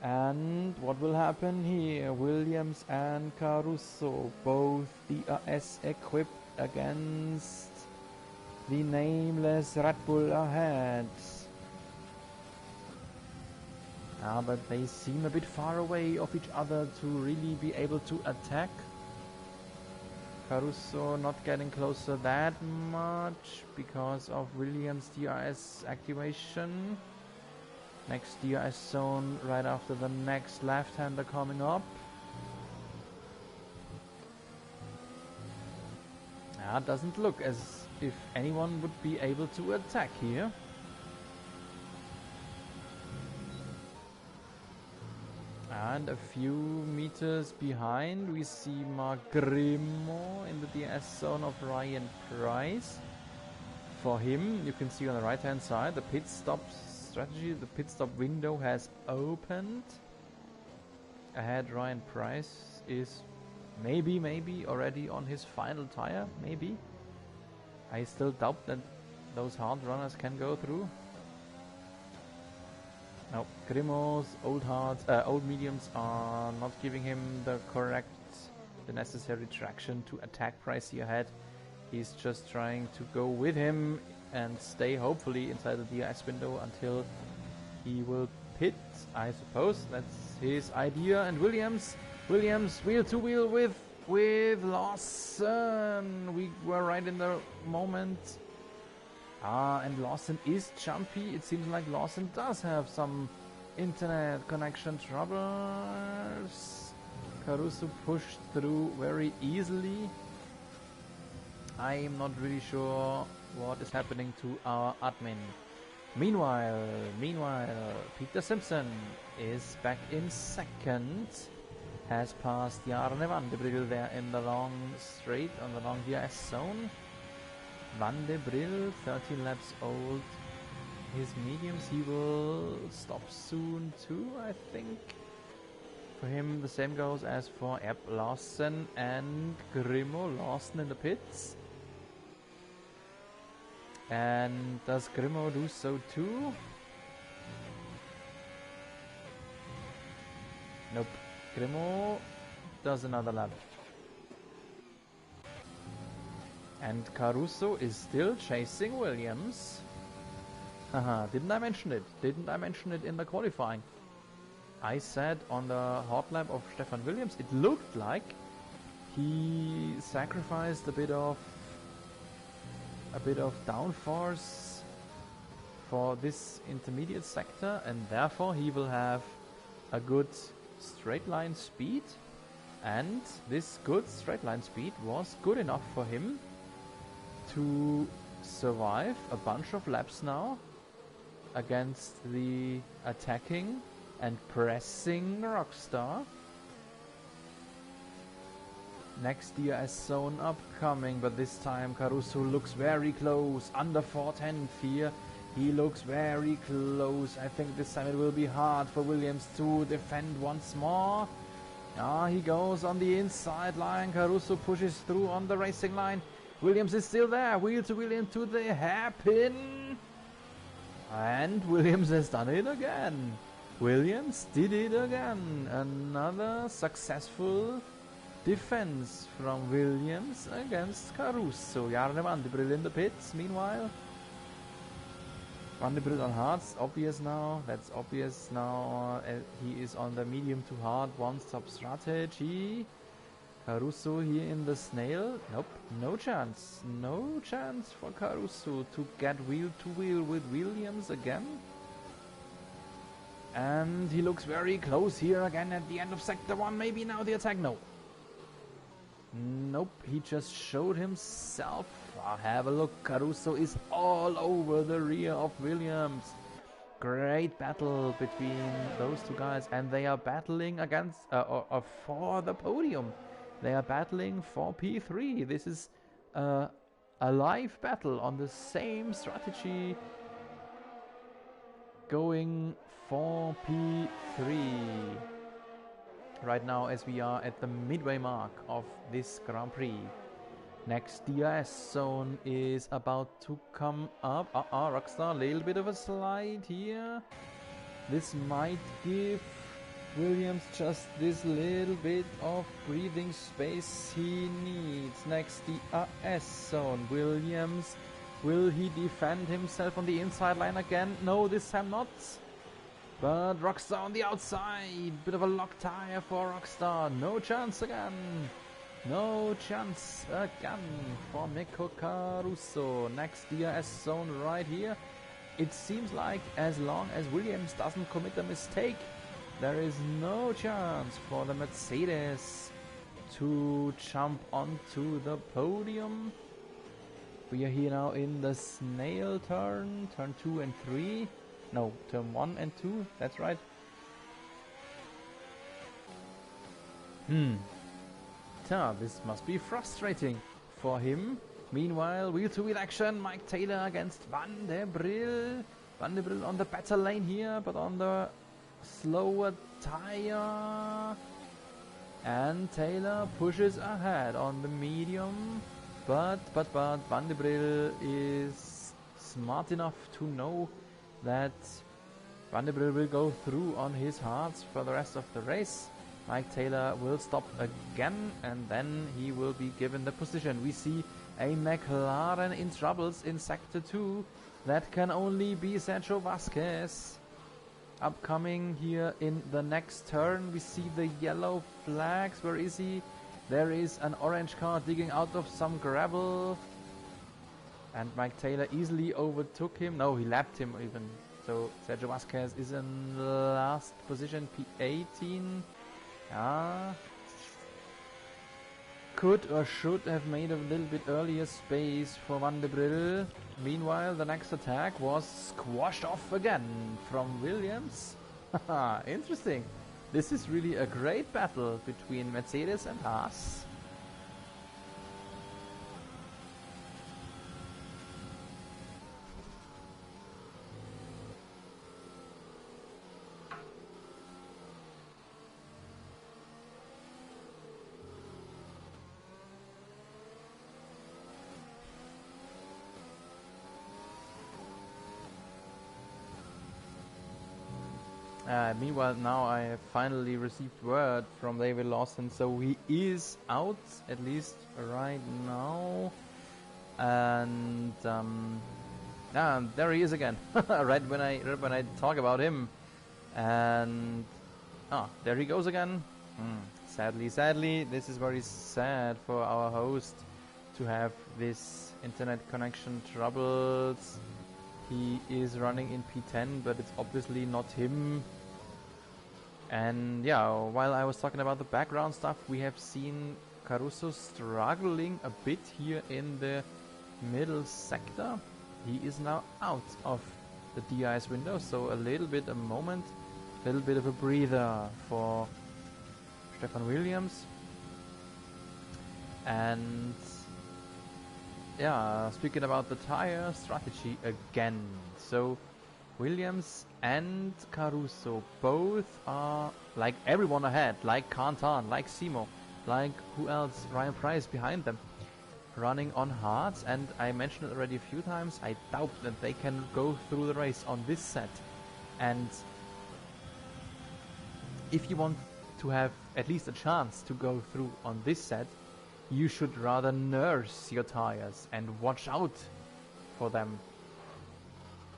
And what will happen here? Williams and Caruso, both DRS equipped against the nameless Red Bull ahead. But they seem a bit far away of each other to really be able to attack. Caruso not getting closer that much because of Williams' DRS activation. Next DRS zone right after the next left-hander coming up. Doesn't look as if anyone would be able to attack here. And a few meters behind we see Mark Grimo in the DS zone of Ryan Price. For him, you can see on the right hand side the pit stop strategy, the pit stop window has opened. Ahead Ryan Price is maybe already on his final tire, maybe. I still doubt that those hard runners can go through. No, Grimo's old mediums are not giving him the necessary traction to attack Pricey ahead. He's just trying to go with him and stay hopefully inside the DRS window until he will pit, I suppose. That's his idea. And Williams wheel to wheel with Lawson. We were right in the moment. And Lawson is jumpy. It seems like Lawson does have some internet connection troubles. Caruso pushed through very easily. I am not really sure what is happening to our admin. Meanwhile, Peter Simpson is back in second. Has passed Jarne Vandebriel there in the long straight on the long DRS zone. Vandebriel, 13 laps old. His mediums, he will stop soon too, I think. For him, the same goes as for Lawson and Grimo. Lawson in the pits. And does Grimo do so too? Nope. Grimo does another lap. And Caruso is still chasing Williams. Haha, didn't I mention it? Didn't I mention it in the qualifying? I said on the hot lap of Stefan Williams, it looked like he sacrificed a bit of downforce for this intermediate sector, and therefore he will have a good straight line speed, and this good straight line speed was good enough for him to survive a bunch of laps now against the attacking and pressing Rockstar. Next DRS zone upcoming, but this time Caruso looks very close, under 4/10 here. He looks very close. I think this time it will be hard for Williams to defend once more. He goes on the inside line. Caruso pushes through on the racing line. Williams is still there. Wheel to wheel into the hairpin. And Williams has done it again. Williams did it again. Another successful defense from Williams against Caruso. Jarne Vandebriel in the pits. Meanwhile, Vandebriel on hards, obvious now. That's obvious now. He is on the medium to hard one-stop strategy. Caruso here in the snail. Nope, no chance. No chance for Caruso to get wheel to wheel with Williams again. And he looks very close here again at the end of sector 1. Maybe now the attack. No. Nope, he just showed himself. Have a look, Caruso is all over the rear of Williams. Great battle between those two guys, and they are battling against for the podium. They are battling for P3. This is a live battle on the same strategy, going for P3 right now as we are at the midway mark of this Grand Prix. Next DRS zone is about to come up. Rockstar, a little bit of a slide here. This might give Williams just this little bit of breathing space he needs. Next DRS zone. Williams, will he defend himself on the inside line again? No, this time not. But Rockstar on the outside. Bit of a lock tire for Rockstar. No chance again. No chance again for Mirco Caruso. Next DRS zone right here. It seems like as long as Williams doesn't commit a mistake, there is no chance for the Mercedes to jump onto the podium. We are here now in the snail turn 2 and 3. No, turn 1 and 2, that's right. This must be frustrating for him. Meanwhile, wheel-to-wheel action. Mike Taylor against Vandebriel. Vandebriel on the better lane here, but on the slower tire. And Taylor pushes ahead on the medium. But Vandebriel is smart enough to know that Vandebriel will go through on his hards for the rest of the race. Mike Taylor will stop again, and then he will be given the position. We see a McLaren in troubles in sector 2. That can only be Sergio Vasquez. Upcoming here in the next turn, we see the yellow flags. Where is he? There is an orange car digging out of some gravel. And Mike Taylor easily overtook him. No, he lapped him even. So Sergio Vasquez is in last position, P18. Could or should have made a little bit earlier space for Vandebriel. Meanwhile, the next attack was squashed off again from Williams. Interesting. This is really a great battle between Mercedes and Haas. Meanwhile, now I have finally received word from David Lawson, so he is out, at least right now. And there he is again, right when I talk about him. And there he goes again. Sadly, this is very sad for our host to have this internet connection troubles. He is running in P10, but it's obviously not him. And yeah, while I was talking about the background stuff, we have seen Caruso struggling a bit here in the middle sector. He is now out of the DRS window, so a little bit of a breather for Stefan Williams. And yeah, speaking about the tire strategy again. So Williams and Caruso both are like everyone ahead, like Kaan Tan, like Simo, like who else? Ryan Price behind them, running on hards. And I mentioned it already a few times, I doubt that they can go through the race on this set. And if you want to have at least a chance to go through on this set, you should rather nurse your tires and watch out for them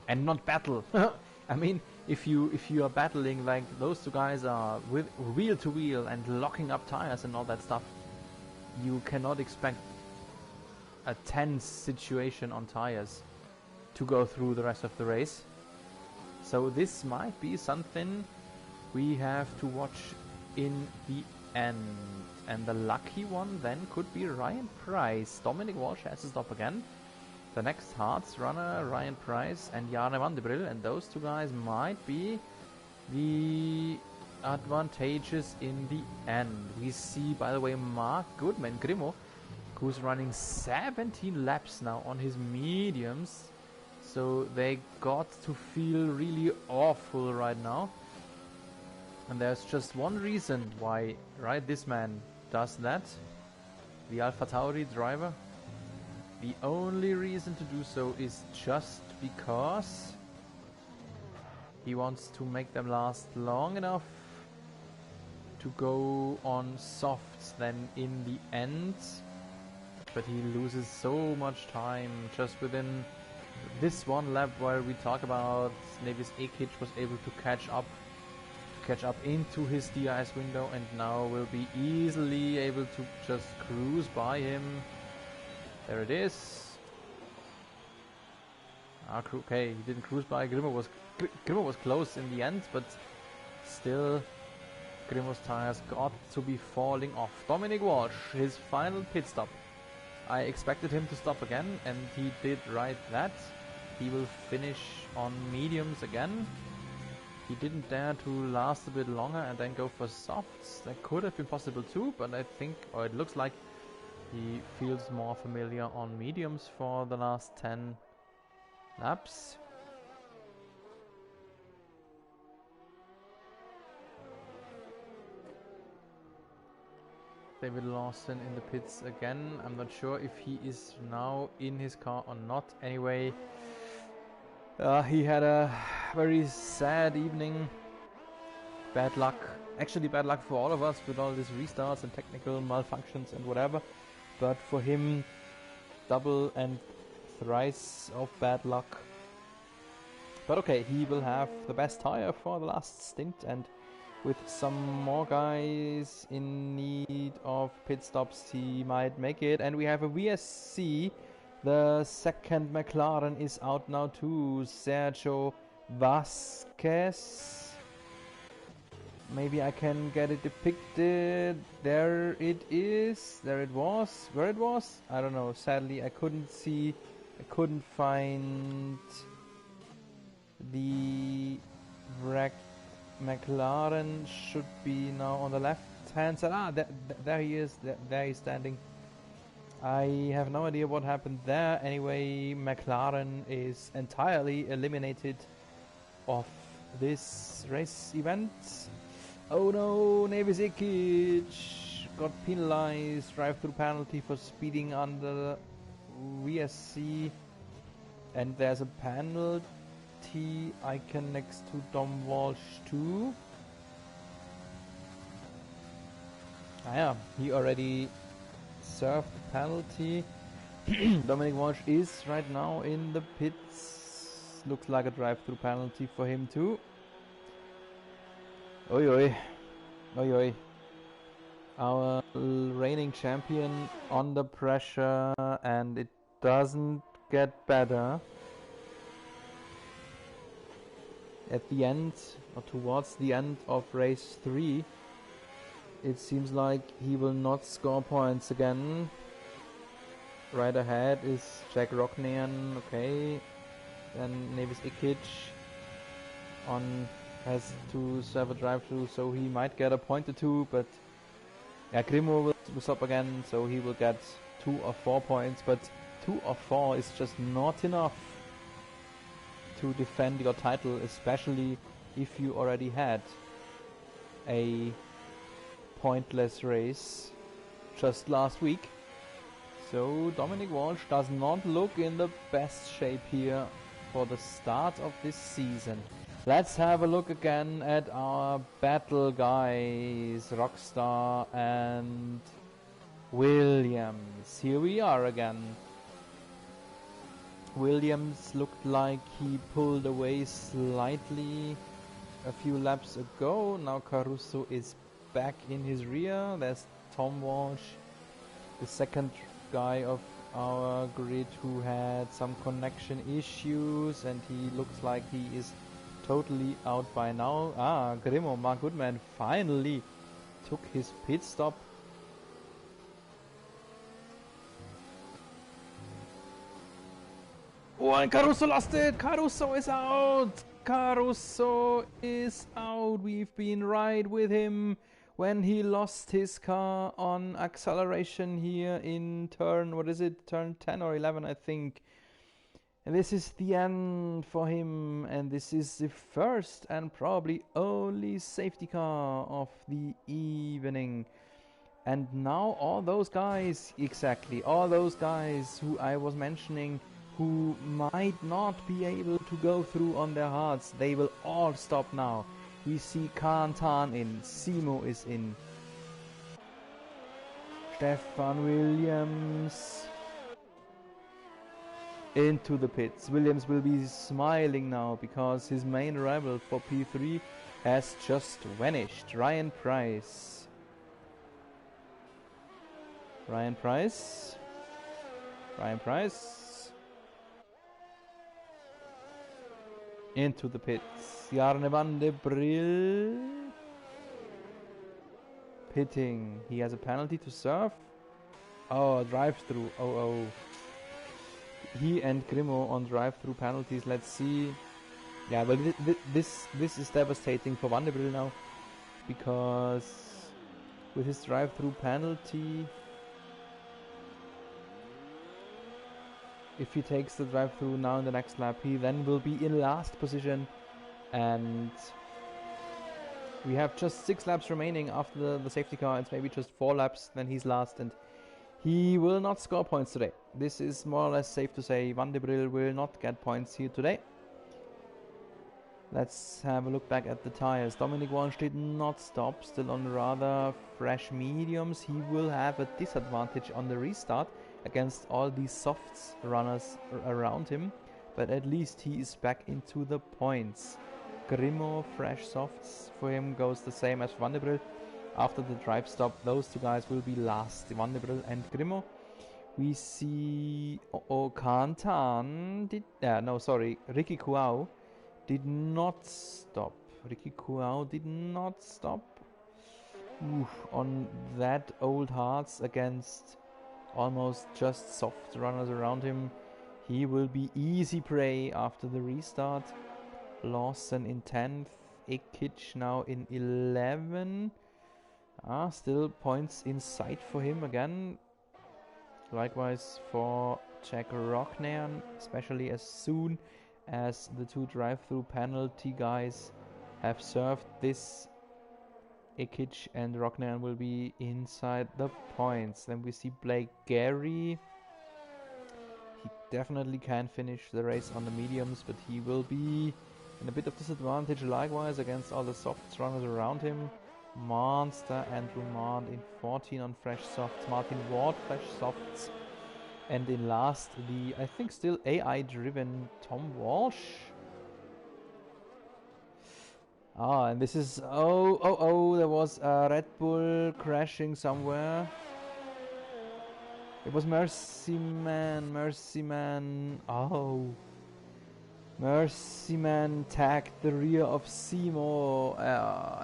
and not battle. I mean, if you are battling like those two guys are with wheel to wheel and locking up tires and all that stuff, you cannot expect a tense situation on tires to go through the rest of the race. So this might be something we have to watch in the end. And the lucky one then could be Ryan Price. Dominic Walsh has to stop again. The next Hearts runner, Ryan Price and Jarne Vandebriel, and those two guys might be the advantages in the end. We see, by the way, Mark Goodman, Grimo, who's running 17 laps now on his mediums. So they got to feel really awful right now. And there's just one reason why, right, this man does that. The AlphaTauri driver. The only reason to do so is just because he wants to make them last long enough to go on softs then in the end. But he loses so much time just within this one lap where we talk about Nevis Ekic was able to catch up into his DRS window, and now will be easily able to just cruise by him. There it is. Okay, he didn't cruise by. Grimo was close in the end, but still Grimo's tires got to be falling off. Dominic Walsh, his final pit stop. I expected him to stop again, and he did right that. He will finish on mediums again. He didn't dare to last a bit longer and then go for softs. That could have been possible too, but I think, or it looks like, he feels more familiar on mediums for the last 10 laps. David Lawson in the pits again. I'm not sure if he is now in his car or not. Anyway, he had a very sad evening. Bad luck. Actually bad luck for all of us with all these restarts and technical malfunctions and whatever. But for him, double and thrice of bad luck. But okay, he will have the best tire for the last stint, and with some more guys in need of pit stops, he might make it. And we have a VSC. The second McLaren is out now too. Sergio Vasquez. Maybe I can get it depicted. There it is. There it was. Where it was? I don't know. Sadly, I couldn't see. I couldn't find the wrecked McLaren. Should be now on the left hand side. Ah, there he is. There he's standing. I have no idea what happened there. Anyway, McLaren is entirely eliminated of this race event. Oh no, Nevis Ekic got penalized, drive-through penalty for speeding under VSC, and there's a penalty icon next to Dom Walsh too. Ah yeah, he already served the penalty. Dominic Walsh is right now in the pits. Looks like a drive-through penalty for him too. Oi oi, oi oi. Our reigning champion under pressure, and it doesn't get better. At the end, or towards the end of race 3, it seems like he will not score points again. Right ahead is Jack Rocknean, okay. Then Nevis Ekic has to serve a drive-through, so he might get a point or two, but yeah, Grimo will stop again, so he will get 2 or 4 points, but 2 or 4 is just not enough to defend your title, especially if you already had a pointless race just last week. So Dominic Walsh does not look in the best shape here for the start of this season. Let's have a look again at our battle guys, Rockstar and Williams. Here we are again. Williams looked like he pulled away slightly a few laps ago. Now Caruso is back in his rear. There's Tom Walsh, the second guy of our grid who had some connection issues, and he looks like he is totally out by now. Grimo, Mark Goodman, finally took his pit stop. Oh, and Caruso lost it! Caruso is out! Caruso is out! We've been right with him when he lost his car on acceleration here in turn, what is it? Turn 10 or 11, I think. And this is the end for him, and this is the first and probably only safety car of the evening. And now all those guys, exactly, all those guys who I was mentioning, who might not be able to go through on their hearts, they will all stop now. We see Kaan Tan in, Simo is in, Stefan Williams into the pits. Williams will be smiling now because his main rival for P3 has just vanished. Ryan Price. Ryan Price. Into the pits. Jarne Vandebriel pitting. He has a penalty to serve. Oh, drive-through. Oh. He and Grimo on drive-through penalties. Let's see. Yeah, well, this is devastating for Vandebriel now, because with his drive-through penalty, if he takes the drive-through now in the next lap, he then will be in last position, and we have just 6 laps remaining after the safety car. It's maybe just 4 laps, then he's last, and he will not score points today. This is more or less safe to say. Vandebriel will not get points here today. Let's have a look back at the tires. Dominic Walsh did not stop, still on rather fresh mediums. He will have a disadvantage on the restart against all these softs runners around him, but at least he is back into the points. Grimo, fresh softs, for him goes the same as Vandebriel. After the drive stop, those two guys will be last, Vandebriel and Grimo. We see Kaan Tan Ricky Kuao did not stop. On that old hearts against almost just soft runners around him. He will be easy prey after the restart. Lawson in 10th, Ikic now in 11. Still points in sight for him again. Likewise for Jack Rocknairn, especially as soon as the 2 drive-through penalty guys have served this. Ikic and Rocknairn will be inside the points. Then we see Blake Gary. He definitely can finish the race on the mediums, but he will be in a bit of disadvantage likewise against all the softs runners around him. Monster Andrew Mand in 14 on fresh softs. Martin Ward fresh softs. And in last, the I think still AI driven Tom Walsh. And this is there was a Red Bull crashing somewhere. It was Mercy Man. Mercy Man tagged the rear of Simo,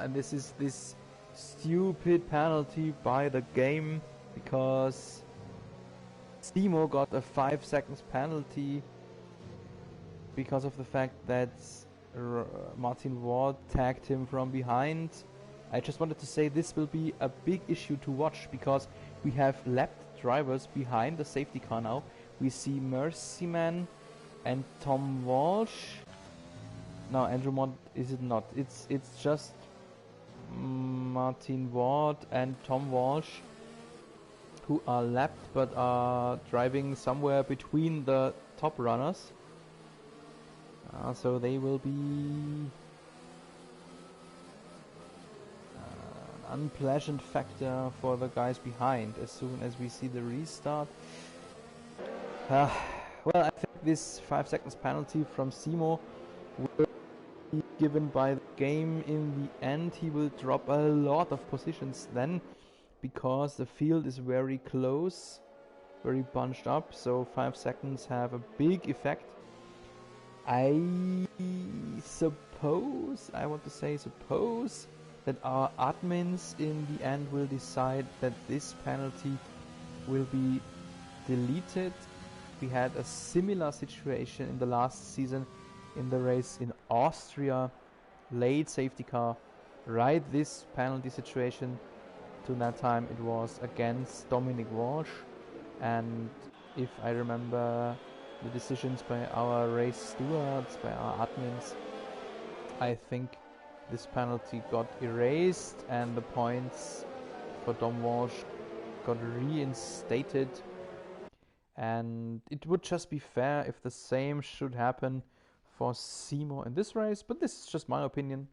and this is this stupid penalty by the game, because Simo got a 5 seconds penalty because of the fact that Martin Ward tagged him from behind. I just wanted to say this will be a big issue to watch, because we have lapped drivers behind the safety car now. We see Mercy Man and Tom Walsh No, Andrew Mott is it not. It's just Martin Ward and Tom Walsh who are lapped but are driving somewhere between the top runners. So they will be an unpleasant factor for the guys behind as soon as we see the restart. Well, I think this 5 seconds penalty from Simo will be given by the game in the end. He will drop a lot of positions then, because the field is very close, very bunched up, so 5 seconds have a big effect. I suppose that our admins in the end will decide that this penalty will be deleted. We had a similar situation in the last season in the race in Austria. Late safety car, right? This penalty situation. To that time it was against Dominic Walsh, and if I remember the decisions by our race stewards, by our admins, I think this penalty got erased and the points for Dom Walsh got reinstated, and it would just be fair if the same should happen for Simo in this race, but this is just my opinion,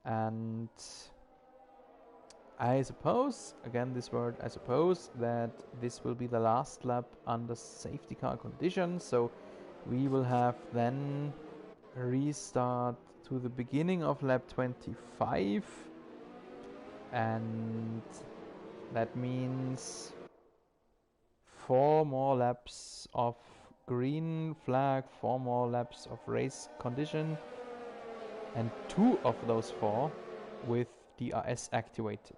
and I suppose, again this word, I suppose, that this will be the last lap under safety car conditions, so we will have then restart to the beginning of lap 25, and that means 4 more laps of green flag, 4 more laps of race condition, and 2 of those 4 with DRS activated.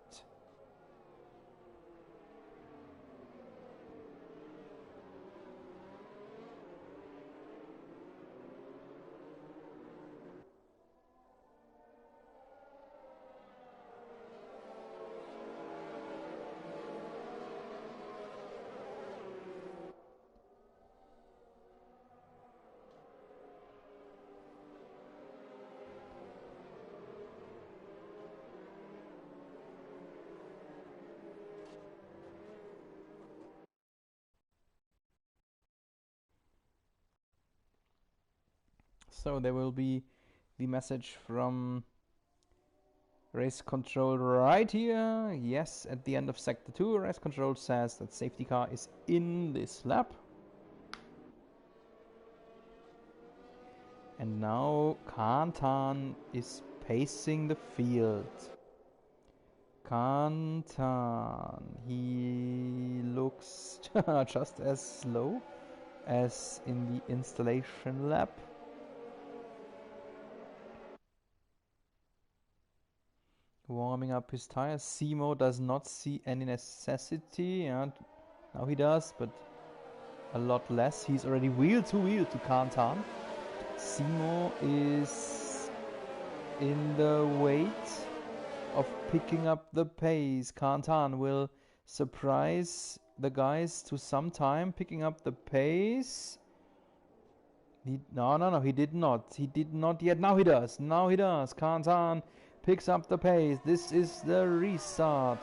So there will be the message from race control right here. Yes, at the end of sector 2, race control says that safety car is in this lap. And now Kaan Tan is pacing the field. Kaan Tan, he looks just as slow as in the installation lap. Warming up his tires. Simo does not see any necessity. Yeah, now he does, but a lot less. He's already wheel to Kaan Tan. Simo is in the wait of picking up the pace. Kaan Tan will surprise the guys to some time picking up the pace. No, he did not. He did not yet. Now he does. Kaan Tan picks up the pace. This is the restart.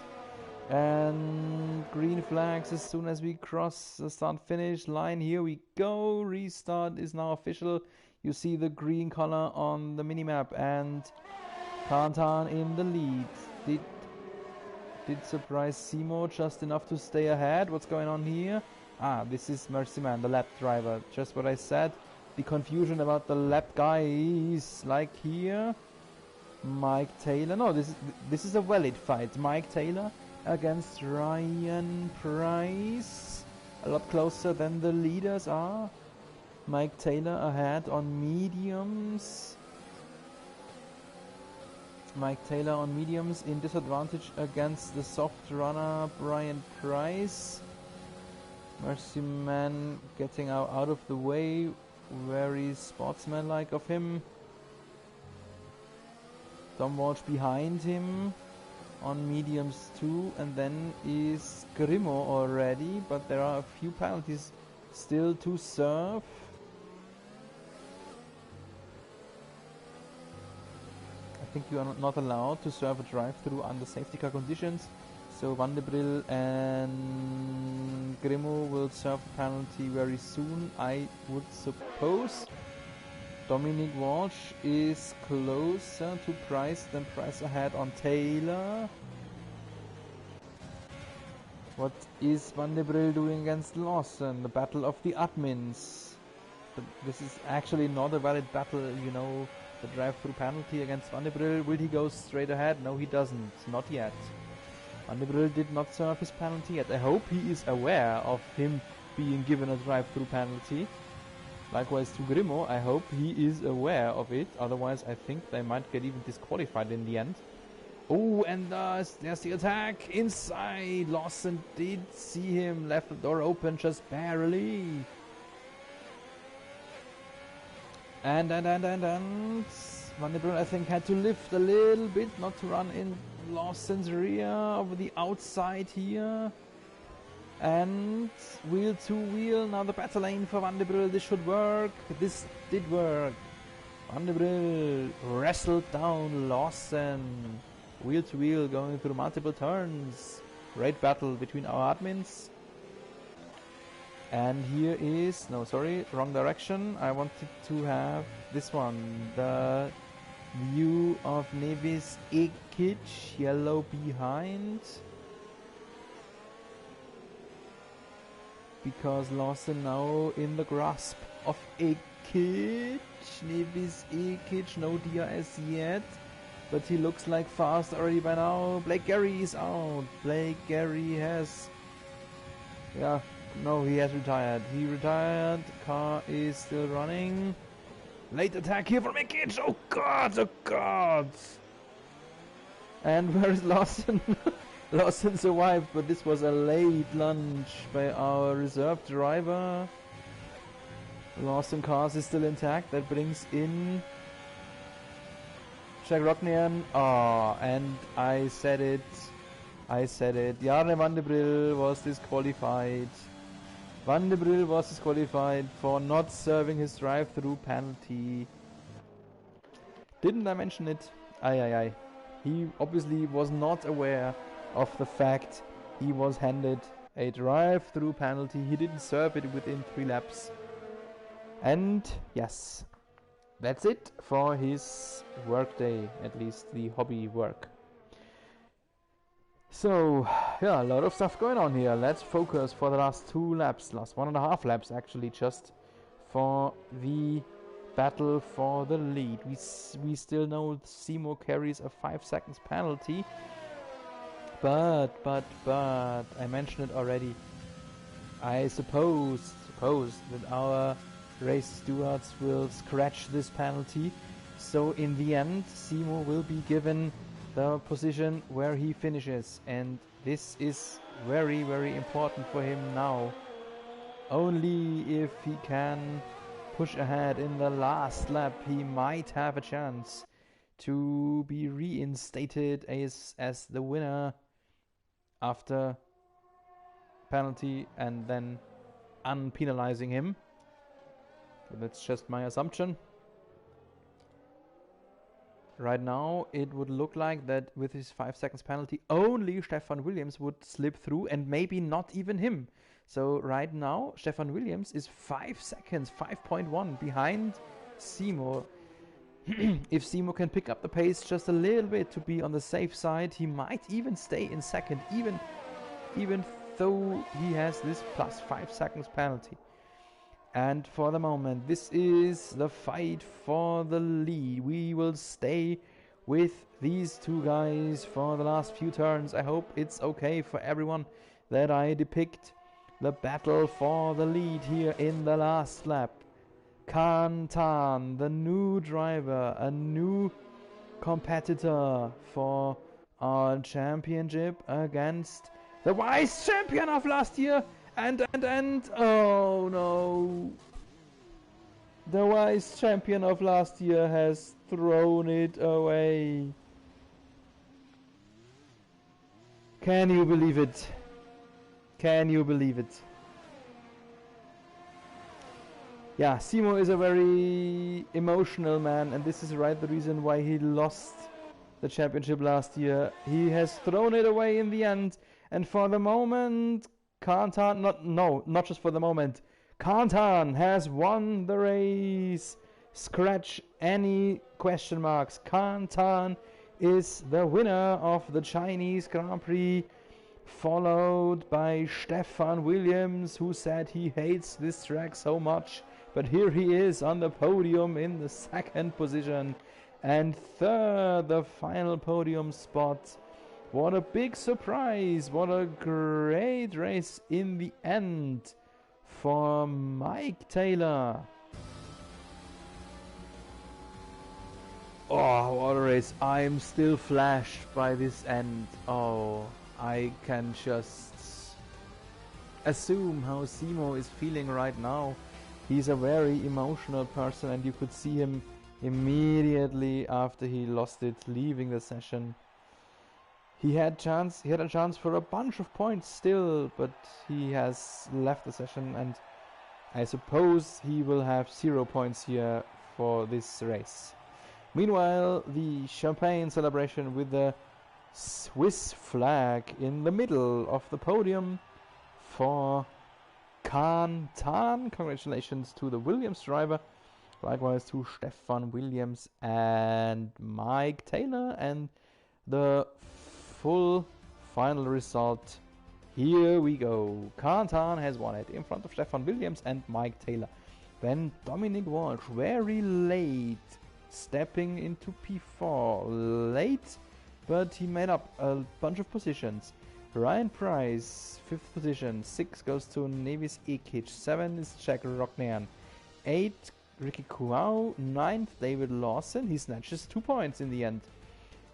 And green flags as soon as we cross the start-finish line. Here we go. Restart is now official. You see the green color on the minimap, and Kaan Tan in the lead. Did surprise Simo just enough to stay ahead. What's going on here? This is Mercy Man, the lap driver. Just what I said. The confusion about the lap guys, like here. Mike Taylor. No, this is a valid fight. Mike Taylor against Ryan Price. A lot closer than the leaders are. Mike Taylor ahead on mediums. Mike Taylor on mediums in disadvantage against the soft runner Brian Price. Mercy Man getting out of the way. Very sportsmanlike of him. Tom Walsh behind him on mediums too, and then is Grimo already, but there are a few penalties still to serve. think you are not allowed to serve a drive-through under safety car conditions. So Vandebriel and Grimo will serve the penalty very soon, I would suppose. Dominic Walsh is closer to Price than Price ahead on Taylor. What is Vandebriel doing against Lawson? The battle of the admins. But this is actually not a valid battle, you know, the drive-through penalty against Vandebriel. Will he go straight ahead? No, he doesn't. Not yet. Vandebriel did not serve his penalty yet. I hope he is aware of him being given a drive-through penalty. Likewise to Grimo, I hope he is aware of it. Otherwise, I think they might get even disqualified in the end. Oh, and there's the attack inside. Lawson did see him, left the door open just barely. And Vandebriel, I think, had to lift a little bit, not to run in Lawson's rear over the outside here. And wheel to wheel, now the battle lane for Vandebriel. This should work. This did work. Vandebriel wrestled down Lawson. Wheel to wheel, going through multiple turns. Great battle between our admins. And here is, no, sorry, wrong direction. I wanted to have this one. The view of Nevis Ekic, yellow behind. Because Lawson now in the grasp of Ekic. Nevis Ekic, no DRS yet. But he looks like fast already by now. Blake Gary is out. Blake Gary has... yeah, no, he has retired. He retired. Car is still running. Late attack here from Ekic. Oh god, oh god. And where is Lawson? Lawson survived, but this was a late lunge by our reserve driver. Lawson cars is still intact. That brings in Jack Rocknian. Ah, and I said it. Jarne Vandebriel was disqualified. Vandebriel was disqualified for not serving his drive-through penalty. Didn't I mention it? Aye. He obviously was not aware of the fact he was handed a drive-through penalty. He didn't serve it within 3 laps. And yes, that's it for his work day, at least the hobby work. So, yeah, a lot of stuff going on here. Let's focus for the last 2 laps, last 1.5 laps actually, just for the battle for the lead. We still know Simo carries a 5 seconds penalty. But, I mentioned it already. I suppose that our race stewards will scratch this penalty. So in the end, Simo will be given the position where he finishes. And this is very, very important for him now. Only if he can push ahead in the last lap, he might have a chance to be reinstated as the winner after penalty and then unpenalizing him. So that's just my assumption. Right now it would look like that with his 5 seconds penalty only Stefan Williams would slip through, and maybe not even him. So right now Stefan Williams is 5 seconds, 5.1 behind Simo. If Simo can pick up the pace just a little bit to be on the safe side, he might even stay in second, even though he has this plus 5 seconds penalty. And for the moment, this is the fight for the lead. We will stay with these 2 guys for the last few turns. I hope it's okay for everyone that I depict the battle for the lead here in the last lap. Kaan Tan, the new driver, a new competitor for our championship against the vice champion of last year. And oh no, the vice champion of last year has thrown it away. Can you believe it? Can you believe it? Yeah, Simo is a very emotional man, and this is right the reason why he lost the championship last year. He has thrown it away in the end, and for the moment, Kaan Tan, not just for the moment, Kaan Tan has won the race. Scratch any question marks. Kaan Tan is the winner of the Chinese Grand Prix, followed by Stefan Williams, who said he hates this track so much, but here he is on the podium in the second position. And third, the final podium spot. What a big surprise, what a great race in the end for Mike Taylor. Oh, what a race. I'm still flashed by this end. Oh, I can just assume how Simo is feeling right now. He's a very emotional person, and you could see him immediately after he lost it, leaving the session. He had a chance for a bunch of points still, but he has left the session, and I suppose he will have 0 points here for this race. Meanwhile, the champagne celebration with the Swiss flag in the middle of the podium for Kaan Tan. Congratulations to the Williams driver. Likewise to Stefan Williams and Mike Taylor. And the full final result. Here we go. Kaan Tan has won it in front of Stefan Williams and Mike Taylor. Then Dominic Walsh, very late, stepping into P4. Late, but he made up a bunch of positions. Ryan Price, 5th position. 6 goes to Nevis Ikic. 7 is Jack Rocknean. 8, Ricky Kuau. 9th, David Lawson. He snatches 2 points in the end.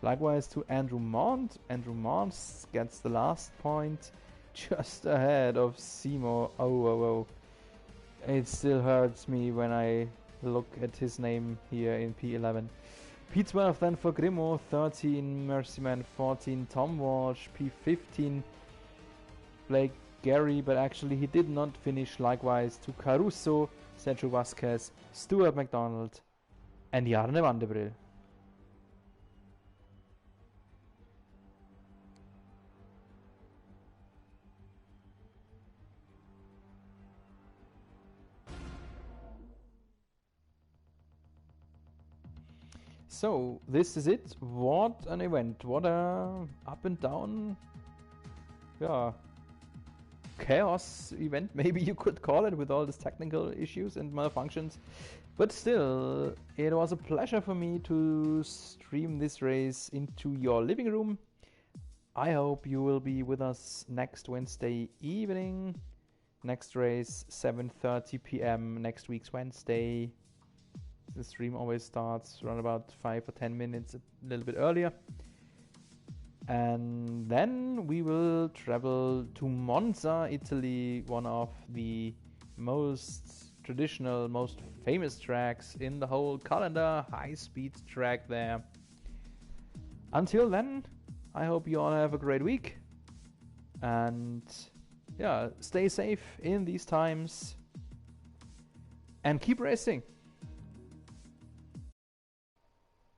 Likewise to Andrew Mont. Andrew Mont gets the last point, just ahead of Simo. Oh. It still hurts me when I look at his name here in P11. P12 then for Grimo. 13, Mercyman. 14, Tom Walsh. P15, Blake Gary, but actually he did not finish. Likewise to Caruso, Sergio Vasquez, Stuart McDonald, and Jarne Vandebriel. So, this is it. What an event. What a up and down, chaos event, maybe you could call it, with all these technical issues and malfunctions. But still, it was a pleasure for me to stream this race into your living room. I hope you will be with us next Wednesday evening. Next race, 7:30 p.m. next week's Wednesday. The stream always starts around about 5 or 10 minutes a little bit earlier. And then we will travel to Monza, Italy, one of the most traditional, most famous tracks in the whole calendar. High-speed track there. Until then, I hope you all have a great week. And stay safe in these times. And keep racing.